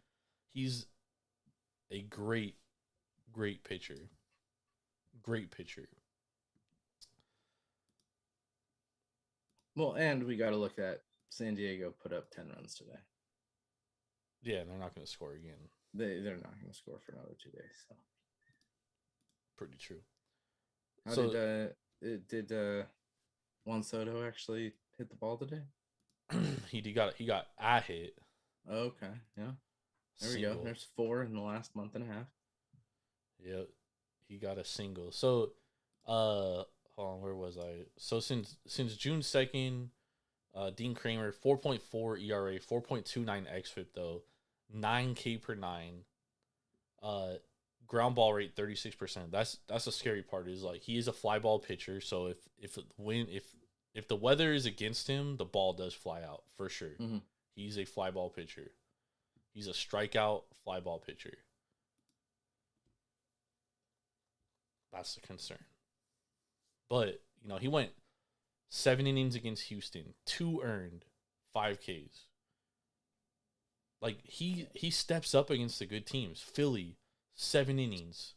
he's a great pitcher. Great pitcher. Well, and we got to look at San Diego put up 10 runs today. Yeah, they're not going to score again. They're not going to score for another 2 days. So pretty true. How did Juan Soto actually hit the ball today? he got a hit. Okay, yeah. There we go. There's 4 in the last month and a half. Yeah, he got a single. So, hold on, where was I? So since June 2nd, Dean Kramer 4.4 ERA, 4.29 xFIP though, 9K per 9. Ground ball rate 36%. That's the scary part. Is like he is a fly ball pitcher. So if the weather is against him, the ball does fly out for sure. Mm-hmm. He's a fly ball pitcher. He's a strikeout fly ball pitcher. That's the concern. But, you know, he went 7 innings against Houston, 2 earned, 5 Ks. Like, he steps up against the good teams. Philly, 7 innings,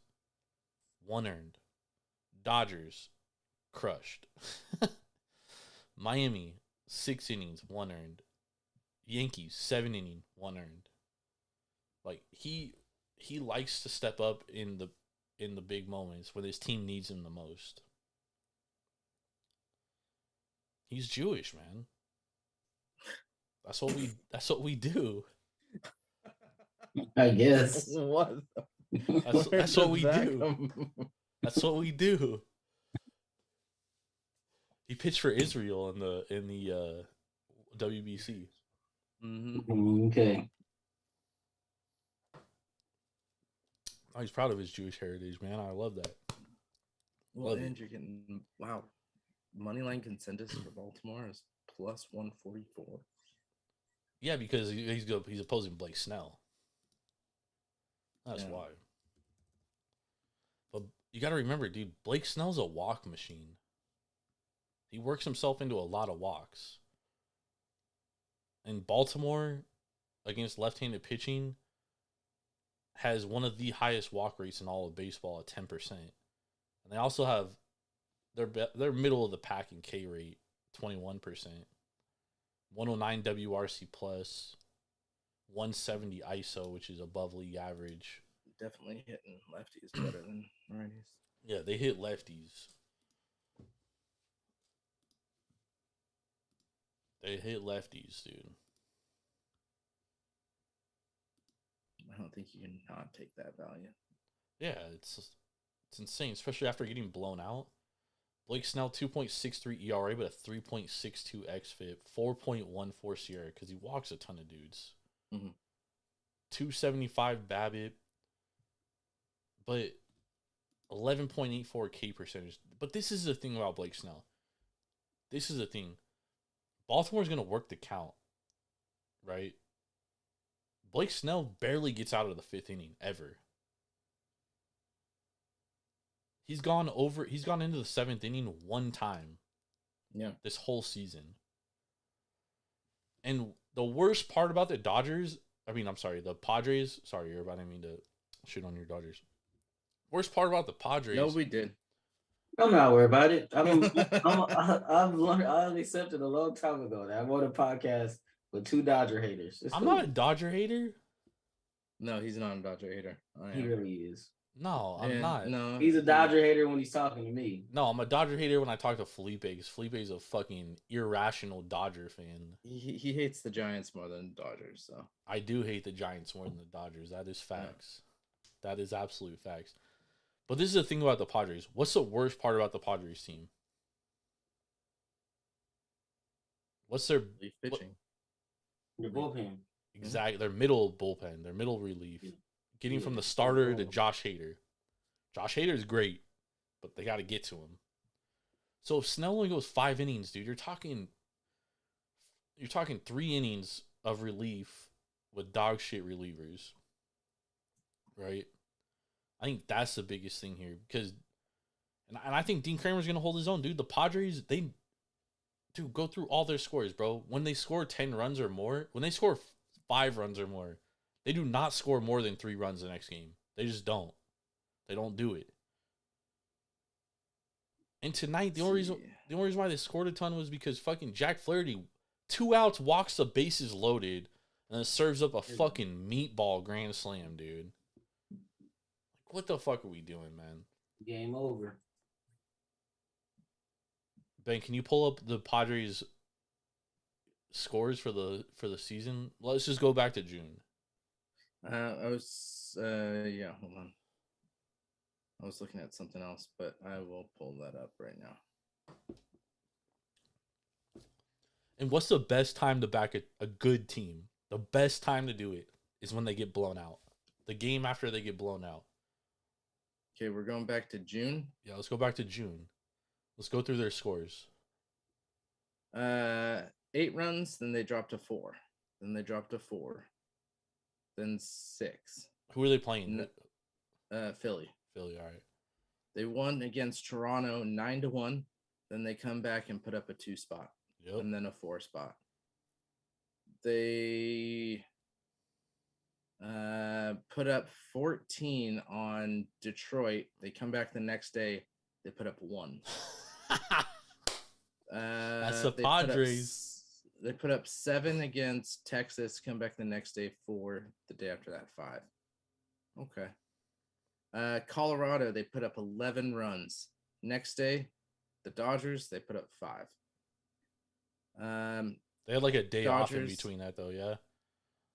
1 earned. Dodgers, crushed. Miami, 6 innings, 1 earned. Yankees, 7 inning, 1 earned. Like, he likes to step up in the big moments when his team needs him the most. He's Jewish, man. That's what we do. I guess. What? That's what we do. That's what we do. He pitched for Israel in the WBC. Mm-hmm. Okay. Oh, he's proud of his Jewish heritage, man. I love that. Well, and you're getting moneyline consensus for Baltimore is plus 144. Yeah, because he's opposing Blake Snell. That's why. But you got to remember, dude, Blake Snell's a walk machine. He works himself into a lot of walks. And Baltimore, against left-handed pitching, has one of the highest walk rates in all of baseball at 10%. And they also have their middle of the pack in K rate, 21%. 109 WRC plus, 170 ISO, which is above league average. Definitely hitting lefties better than righties. Yeah, they hit lefties. They hit lefties, dude. I don't think you can not take that value. Yeah, it's insane, especially after getting blown out. Blake Snell, 2.63 ERA, but a 3.62 xFIP, 4.14 Sierra, because he walks a ton of dudes. Mm-hmm. 275 BABIP, but 11.84 K percentage. But this is the thing about Blake Snell. This is the thing. Baltimore's going to work the count, right? Blake Snell barely gets out of the 5th inning, ever. He's gone into the 7th inning 1 time. Yeah. This whole season. And the worst part about the the Padres. Sorry, I didn't mean to shit on your Dodgers. Worst part about the Padres. No, we did. I'm not worried about it. I've accepted a long time ago that I'm on a podcast with 2 Dodger haters. I'm not a Dodger hater. No, he's not a Dodger hater. He really is. No, I'm not. No, He's a Dodger hater when he's talking to me. No, I'm a Dodger hater when I talk to Felipe, because Felipe's a fucking irrational Dodger fan. He hates the Giants more than the Dodgers, so. I do hate the Giants more than the Dodgers. That is facts. Yeah. That is absolute facts. But this is the thing about the Padres. What's the worst part about the Padres team? What's their pitching? The bullpen. Exactly. Their middle bullpen, their middle relief. Getting from the starter to Josh Hader. Josh Hader is great, but they got to get to him. So if Snell only goes 5 innings, dude, you're talking 3 innings of relief with dog shit relievers. Right? I think that's the biggest thing here, because and I think Dean Kramer's going to hold his own, dude. The Padres, go through all their scores, bro. When they score 10 runs or more, when they score 5 runs or more, they do not score more than 3 runs the next game. They just don't. They don't do it. And tonight, the only reason why they scored a ton was because fucking Jack Flaherty, 2 outs, walks the bases loaded, and then serves up a fucking meatball grand slam, dude. What the fuck are we doing, man? Game over. Ben, can you pull up the Padres scores for the season? Let's just go back to June. Hold on. I was looking at something else, but I will pull that up right now. And what's the best time to back a good team? The best time to do it is when they get blown out. The game after they get blown out. Okay, we're going back to June. Yeah, let's go back to June. Let's go through their scores. 8 runs, then they dropped to 4. Then they dropped to 4. Then 6. Who are they playing? Philly. Philly, all right. They won against Toronto 9-1. Then they come back and put up a 2 spot. Yep. And then a 4 spot. They put up 14 on Detroit. They come back the next day. They put up 1. That's the Padres. They put up 7 against Texas. Come back the next day. 4. The day after that, 5. Okay. Colorado, they put up 11 runs. Next day, the Dodgers, they put up 5. They had like a day off in Dodgers, between that, though, yeah?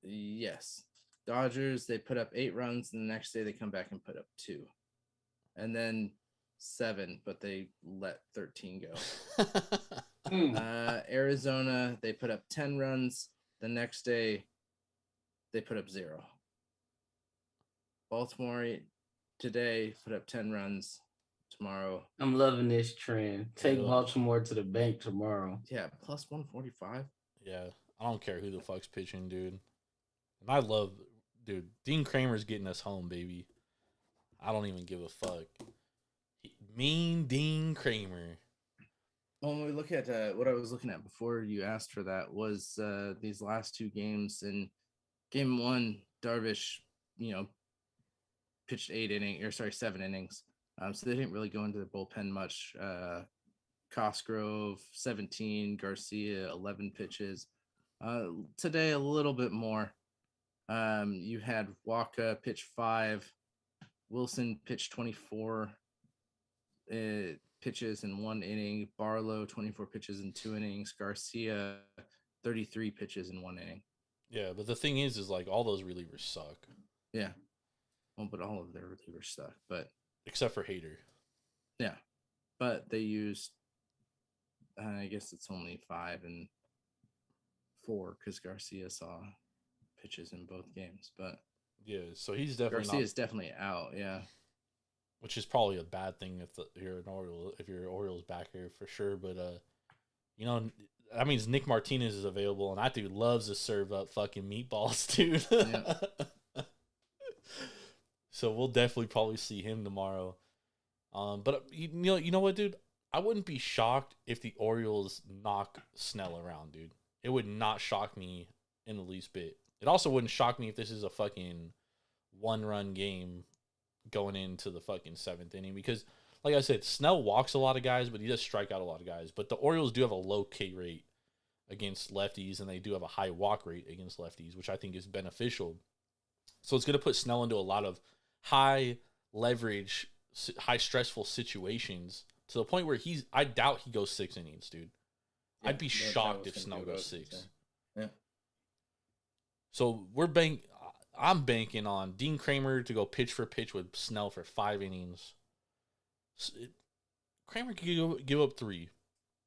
Yes. Dodgers, they put up 8 runs, and the next day they come back and put up 2. And then 7, but they let 13 go. Arizona, they put up 10 runs. The next day, they put up 0. Baltimore, today, put up 10 runs. Tomorrow. I'm loving this trend. Take Baltimore to the bank tomorrow. Yeah, plus 145. Yeah, I don't care who the fuck's pitching, dude. And I love, dude, Dean Kramer's getting us home, baby. I don't even give a fuck. Mean Dean Kramer. When we look at what I was looking at before you asked for that was these last 2 games. In game 1, Darvish, pitched 7 innings. So they didn't really go into the bullpen much. Cosgrove, 17, Garcia, 11 pitches. Today, a little bit more. You had Waka pitch 5. Wilson pitched 24 pitches in 1 inning. Barlow, 24 pitches in 2 innings. Garcia, 33 pitches in 1 inning. Yeah, but the thing is like all those relievers suck. Yeah. Well, but all of their relievers suck. But except for Hader. Yeah. But they used, I guess it's only 5 and 4 because Garcia saw pitches in both games. But yeah, so he's definitely Garcia's definitely out. Yeah. Which is probably a bad thing if you're an Orioles backer for sure. But that means Nick Martinez is available, and that dude loves to serve up fucking meatballs, dude. Yeah. So we'll definitely probably see him tomorrow. But you know what, dude? I wouldn't be shocked if the Orioles knock Snell around, dude. It would not shock me in the least bit. It also wouldn't shock me if this is a fucking 1-run game going into the fucking 7th inning because, like I said, Snell walks a lot of guys, but he does strike out a lot of guys. But the Orioles do have a low K rate against lefties, and they do have a high walk rate against lefties, which I think is beneficial. So it's going to put Snell into a lot of high leverage, high stressful situations to the point where I doubt he goes 6 innings, dude. Yeah, I'd be shocked if Snell goes 6. Yeah. So I'm banking on Dean Kramer to go pitch for pitch with Snell for 5 innings. Kramer can give up 3.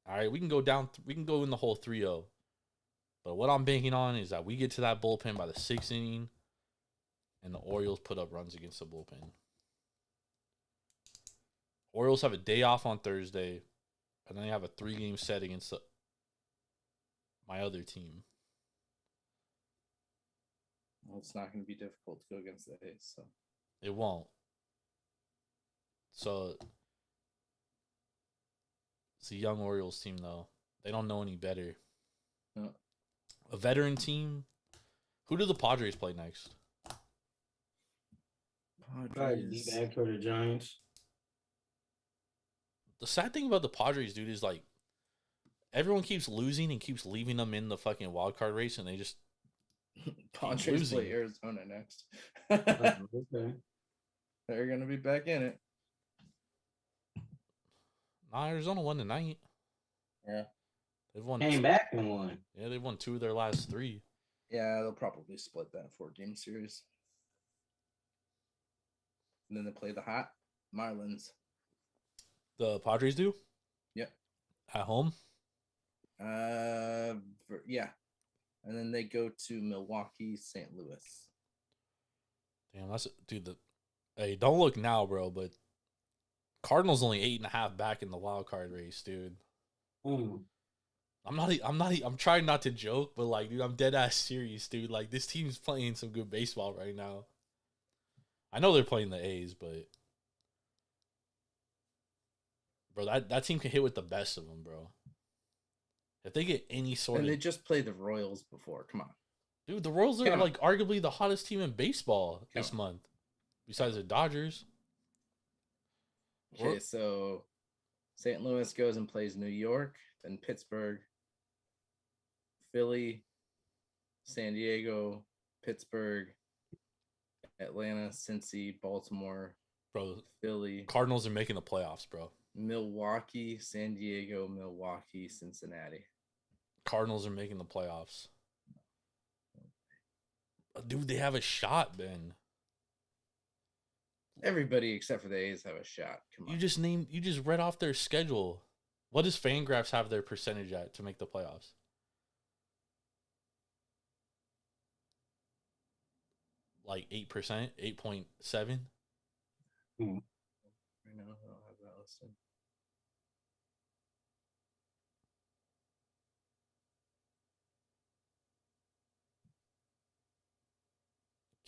All right, we can go down. We can go in the whole 3-0. But what I'm banking on is that we get to that bullpen by the 6th inning, and the Orioles put up runs against the bullpen. Orioles have a day off on Thursday, and then they have a 3-game set against my other team. Well, it's not going to be difficult to go against the A's, so It won't. So it's a young Orioles team, though. They don't know any better. no. A veteran team. Who do the Padres play next? Probably be back for the Giants. The sad thing about the Padres, dude, is like everyone keeps losing and keeps leaving them in the fucking wild card race, and they just Padres losing. play Arizona next. Okay. They're going to be back in it. Nah, Arizona won tonight. Yeah. They've won. Came back and won. Yeah, they've won 2 of their last 3. Yeah, they'll probably split that 4-game series. And then they play the hot Marlins. The Padres do? Yep. At home? Yeah. And then they go to Milwaukee, St. Louis. Damn, hey, don't look now, bro, but Cardinals only 8.5 back in the wild card race, dude. I'm trying not to joke, but like, dude, I'm dead ass serious, dude. Like, this team's playing some good baseball right now. I know they're playing the A's, but bro, that team can hit with the best of them, bro. If they get any sort And of, they just played the Royals before. Come on. dude, the Royals are Come on. like arguably the hottest team in baseball this Come month, besides the Dodgers. Okay, so St. Louis goes and plays New York, then Pittsburgh, Philly, San Diego, Pittsburgh, Atlanta, Cincy, Baltimore, Bro, Philly, Cardinals are making the playoffs, bro. Milwaukee, San Diego, Milwaukee, Cincinnati. Cardinals are making the playoffs. Dude, they have a shot, Ben. Everybody except for the A's have a shot. Come on. You just read off their schedule. What does Fangraphs have their percentage at to make the playoffs? Like 8%, 8.7. Right now, I don't have that listed.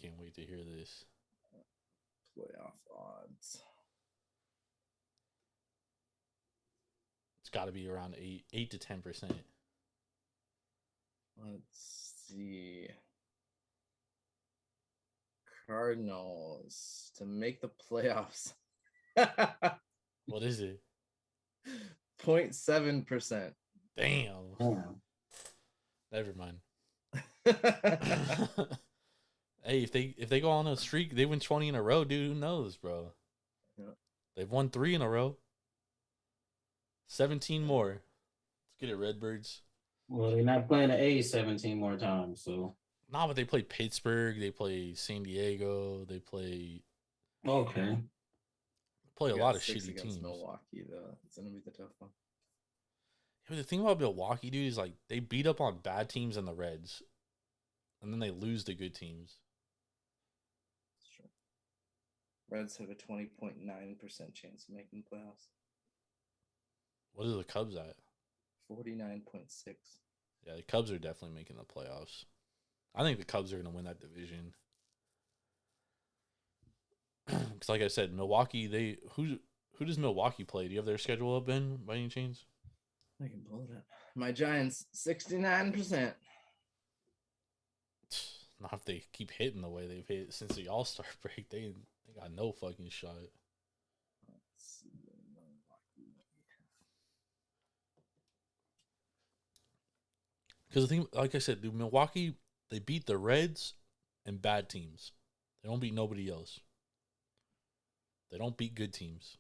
Can't wait to hear this. Playoff odds. It's got to be around 8 to 10%. Let's see. Cardinals to make the playoffs. What is it? 0.7%. Damn. Yeah. Never mind. Hey, if they go on a streak, they win 20 in a row, dude. Who knows, bro? Yeah. They've won 3 in a row. 17 more. Let's get it, Redbirds. Well, they're not playing the A's 17 more times, so. Nah, but they play Pittsburgh. They play San Diego. They play Okay. a lot of Six shitty against teams. Milwaukee, though. It's gonna be the tough one. Yeah, the thing about Milwaukee, dude, is like they beat up on bad teams and the Reds, and then they lose to good teams. That's true. Reds have a 20.9% chance of making the playoffs. What are the Cubs at? 49.6. Yeah, the Cubs are definitely making the playoffs. I think the Cubs are going to win that division. Because, like I said, Milwaukee, Who does Milwaukee play? Do you have their schedule up, Ben, by any chance? I can pull it up. My Giants, 69%. Not if they keep hitting the way they've hit since the All-Star break. They got no fucking shot. Because the thing, like I said, dude, Milwaukee, they beat the Reds and bad teams. They don't beat nobody else. They don't beat good teams.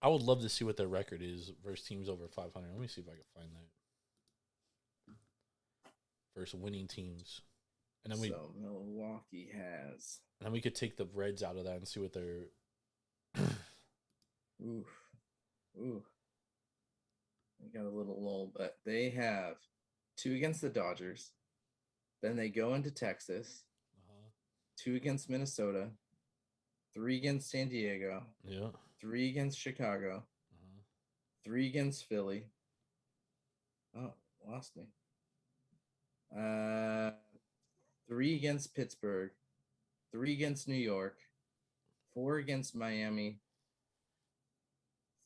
I would love to see what their record is versus teams over 500. Let me see if I can find that. Versus winning teams. And then So Milwaukee has. And then we could take the Reds out of that and see what their. Ooh. They got a little lull, but they have 2 against the Dodgers. Then they go into Texas. 2 against Minnesota. 3 against San Diego. Yeah. 3 against Chicago. 3 against Philly. Oh, lost me. 3 against Pittsburgh. 3 against New York. 4 against Miami.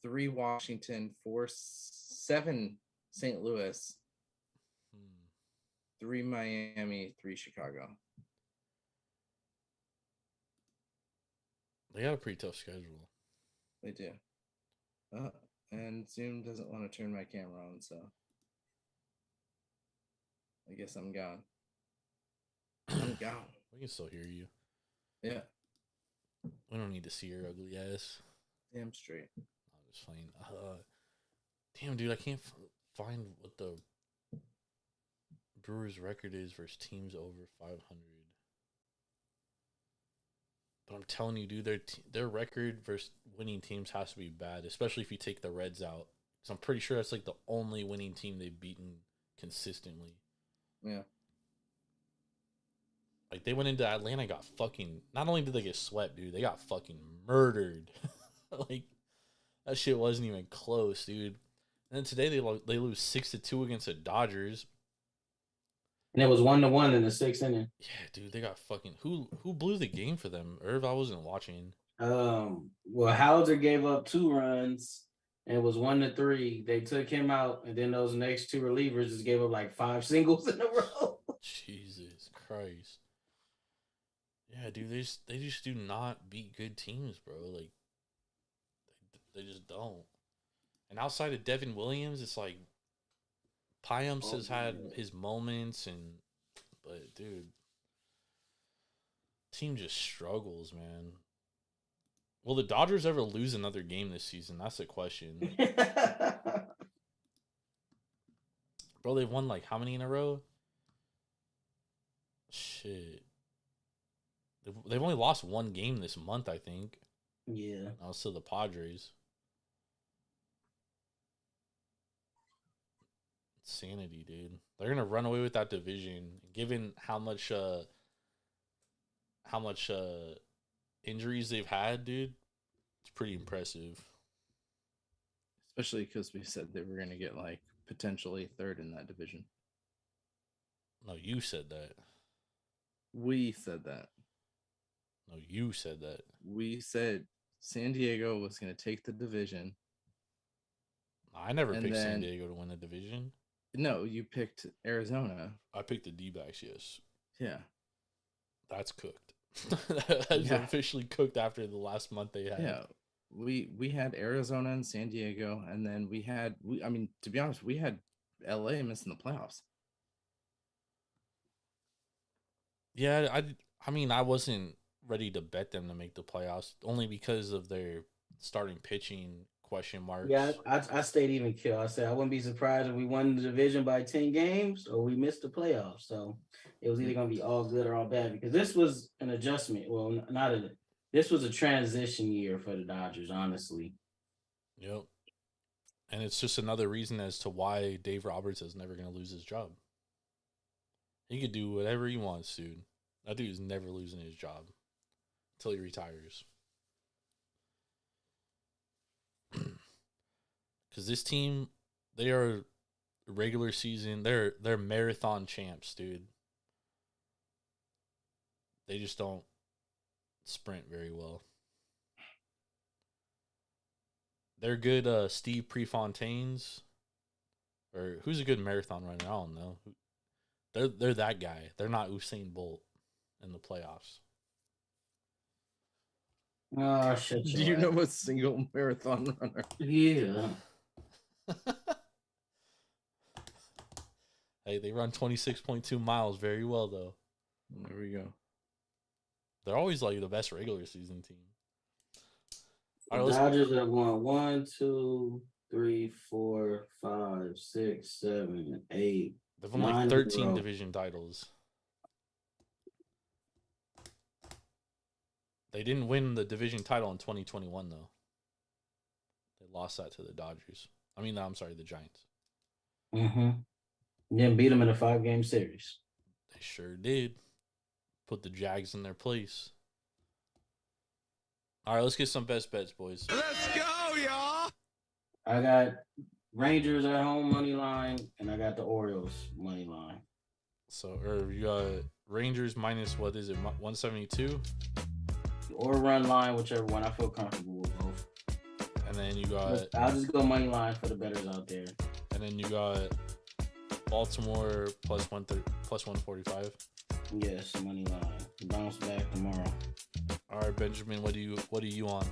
3 Washington. 7 St. Louis. 3 Miami. 3 Chicago. They got a pretty tough schedule. They do. And Zoom doesn't want to turn my camera on, so I guess I'm gone. I'm gone. We can still hear you. Yeah. We don't need to see your ugly ass. Damn straight. I'm just playing. Damn, dude, I can't find what the Brewers' record is versus teams over 500. But I'm telling you, dude, their record versus winning teams has to be bad, especially if you take the Reds out. Because I'm pretty sure that's like the only winning team they've beaten consistently. Yeah. Like, they went into Atlanta, got fucking... Not only did they get swept, dude, they got fucking murdered. Like, that shit wasn't even close, dude. And then today they lose 6-2 against the Dodgers. And it was 1-1 in the 6th inning. Yeah, dude, they got fucking... Who blew the game for them? Irv, I wasn't watching. Well, Hauser gave up 2 runs, and it was 1-3. They took him out, and then those next 2 relievers just gave up like 5 singles in a row. Jesus Christ. Yeah, dude, they just do not beat good teams, bro. Like, they just don't. And outside of Devin Williams, it's like Payams has had his moments, but dude, team just struggles, man. Will the Dodgers ever lose another game this season? That's the question. Bro, they've won like how many in a row? Shit. They've only lost 1 game this month, I think. Yeah. Also the Padres. Insanity, dude. They're gonna run away with that division, given how much injuries they've had, dude. It's pretty impressive. Especially because we said they were going to get like potentially 3rd in that division. No, you said that. We said that. No, you said that. We said San Diego was going to take the division. I never picked San Diego to win the division. No, you picked Arizona. I picked the D-backs, yes. Yeah. That's cooked. That's officially cooked after the last month they had. Yeah. We had Arizona and San Diego, and then I mean, to be honest, we had LA missing the playoffs. Yeah, I mean, I wasn't ready to bet them to make the playoffs, only because of their starting pitching question marks. Yeah, I stayed even kill. I said I wouldn't be surprised if we won the division by 10 games or we missed the playoffs. So it was either going to be all good or all bad, because this was an adjustment. Well, this was a transition year for the Dodgers, honestly. Yep. And it's just another reason as to why Dave Roberts is never going to lose his job. He could do whatever he wants, dude. That dude is never losing his job until he retires. Because this team, they are regular season. They're marathon champs, dude. They just don't sprint very well. They're good. Steve Prefontaines, or who's a good marathon runner? I don't know. They're that guy. They're not Usain Bolt in the playoffs. Oh shit! Do you know a single marathon runner? Yeah. Hey, they run 26.2 miles very well though. There we go. They're always like the best regular season team. The All right, Dodgers have won 1, 2, 3, 4, 5, 6, 7, 8. they've won like 13 division titles. They didn't win the division title in 2021 though. They lost that to the Dodgers. I'm sorry, the Giants. Mm-hmm. Then beat them in a 5-game series. They sure did. Put the Jags in their place. All right, let's get some best bets, boys. Let's go, y'all. I got Rangers at home money line, and I got the Orioles money line. So, you got Rangers minus, what is it, 172? Or run line, whichever one. I feel comfortable with both. And then you got... I'll just go money line for the bettors out there. And then you got Baltimore plus 145. Yes, money line. Bounce back tomorrow. All right, Benjamin, what are you on?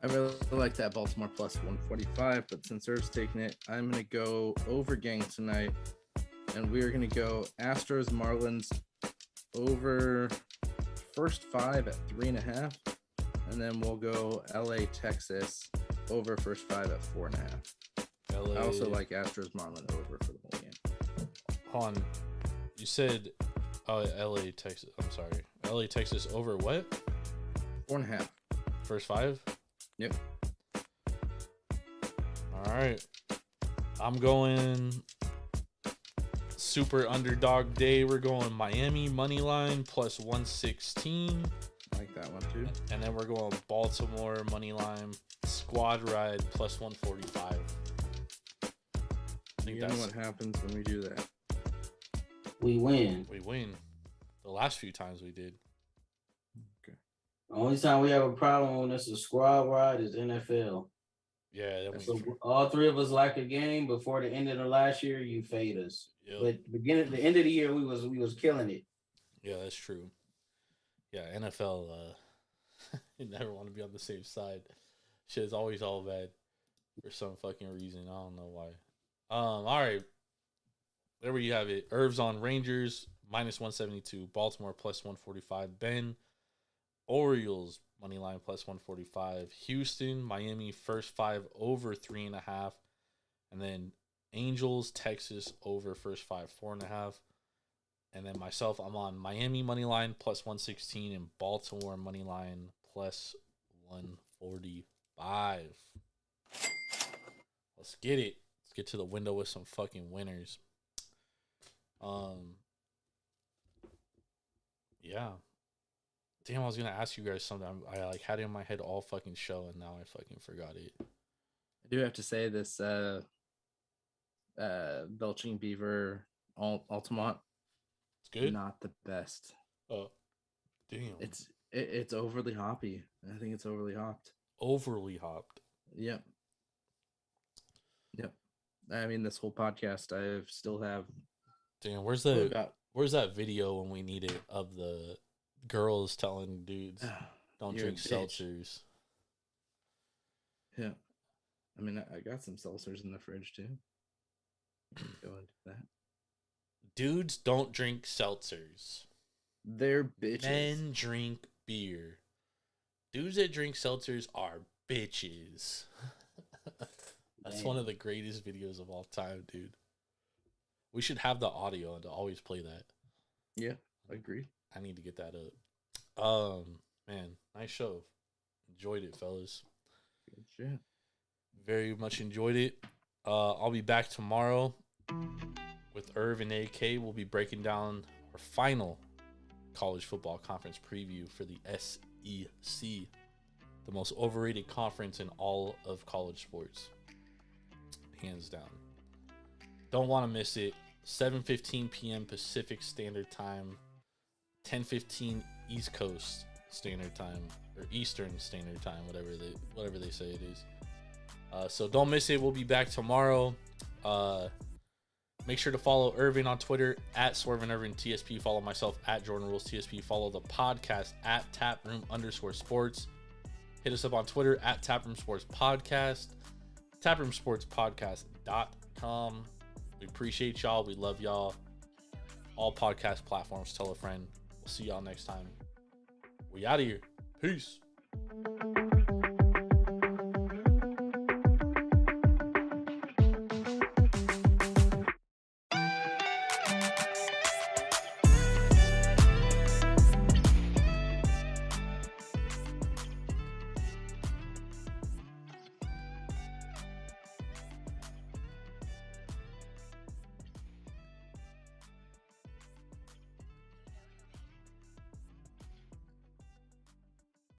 I really like that Baltimore plus 145, but since Irv's taking it, I'm going to go over gang tonight. And we're going to go Astros Marlins over first 5 at 3.5. And then we'll go LA Texas over first 5 at 4.5. I also like Astros Marlins over for the whole game. Hold on. You said LA Texas. I'm sorry. LA Texas over what? 4.5. First 5? Yep. All right. I'm going super underdog day. We're going Miami money line plus 116. I like that one too. And then we're going Baltimore money line squad ride plus 145. I think You know what happens when we do that? We win. We win. The last few times we did. The only time we have a problem when it's a squad ride is NFL. Yeah. So all three of us like a game before the end of the last year. You fade us, but the end of the year we was killing it. Yeah, that's true. Yeah, NFL. You never want to be on the same side. Shit is always all bad for some fucking reason. I don't know why. All right. There we have it. Irv's on Rangers minus 172. Baltimore plus 145. Ben. Orioles money line plus 145. Houston, Miami first 5 over 3.5. And then Angels, Texas over first 5, 4.5. And then myself, I'm on Miami money line plus 116 and Baltimore money line plus 145. Let's get it. Let's get to the window with some fucking winners. Yeah. Damn, I was gonna ask you guys something. I like had it in my head all fucking show, and now I fucking forgot it. I do have to say this Belching Beaver Altamont. It's good. Not the best. Oh, damn. It's overly hoppy. I think it's overly hopped. Overly hopped. Yep. I mean, this whole podcast, I still have. Damn, where's that video when we need it of the girls telling dudes don't drink seltzers? Yeah. I mean, I got some seltzers in the fridge too. Go into that. Dudes don't drink seltzers. They're bitches. Men drink beer. Dudes that drink seltzers are bitches. That's one of the greatest videos of all time, dude. We should have the audio and to always play that. Yeah, I agree. I need to get that up. Man, nice show. Enjoyed it, fellas. Good shit. Very much enjoyed it. I'll be back tomorrow with Irv and AK. We'll be breaking down our final college football conference preview for the SEC, the most overrated conference in all of college sports. Hands down. Don't want to miss it. 7:15 p.m. Pacific Standard Time, 10:15 East Coast Standard Time, or Eastern Standard Time, whatever they say it is. So don't miss it. We'll be back tomorrow. Make sure to follow Irving on Twitter at SwervinIrving TSP. Follow myself at Jordan Rules TSP. Follow the podcast at taproom_sports. Hit us up on Twitter at Taproom Sports Podcast. TaproomSportsPodcast.com. We appreciate y'all. We love y'all. All podcast platforms. Tell a friend. We'll see y'all next time. We out of here. Peace.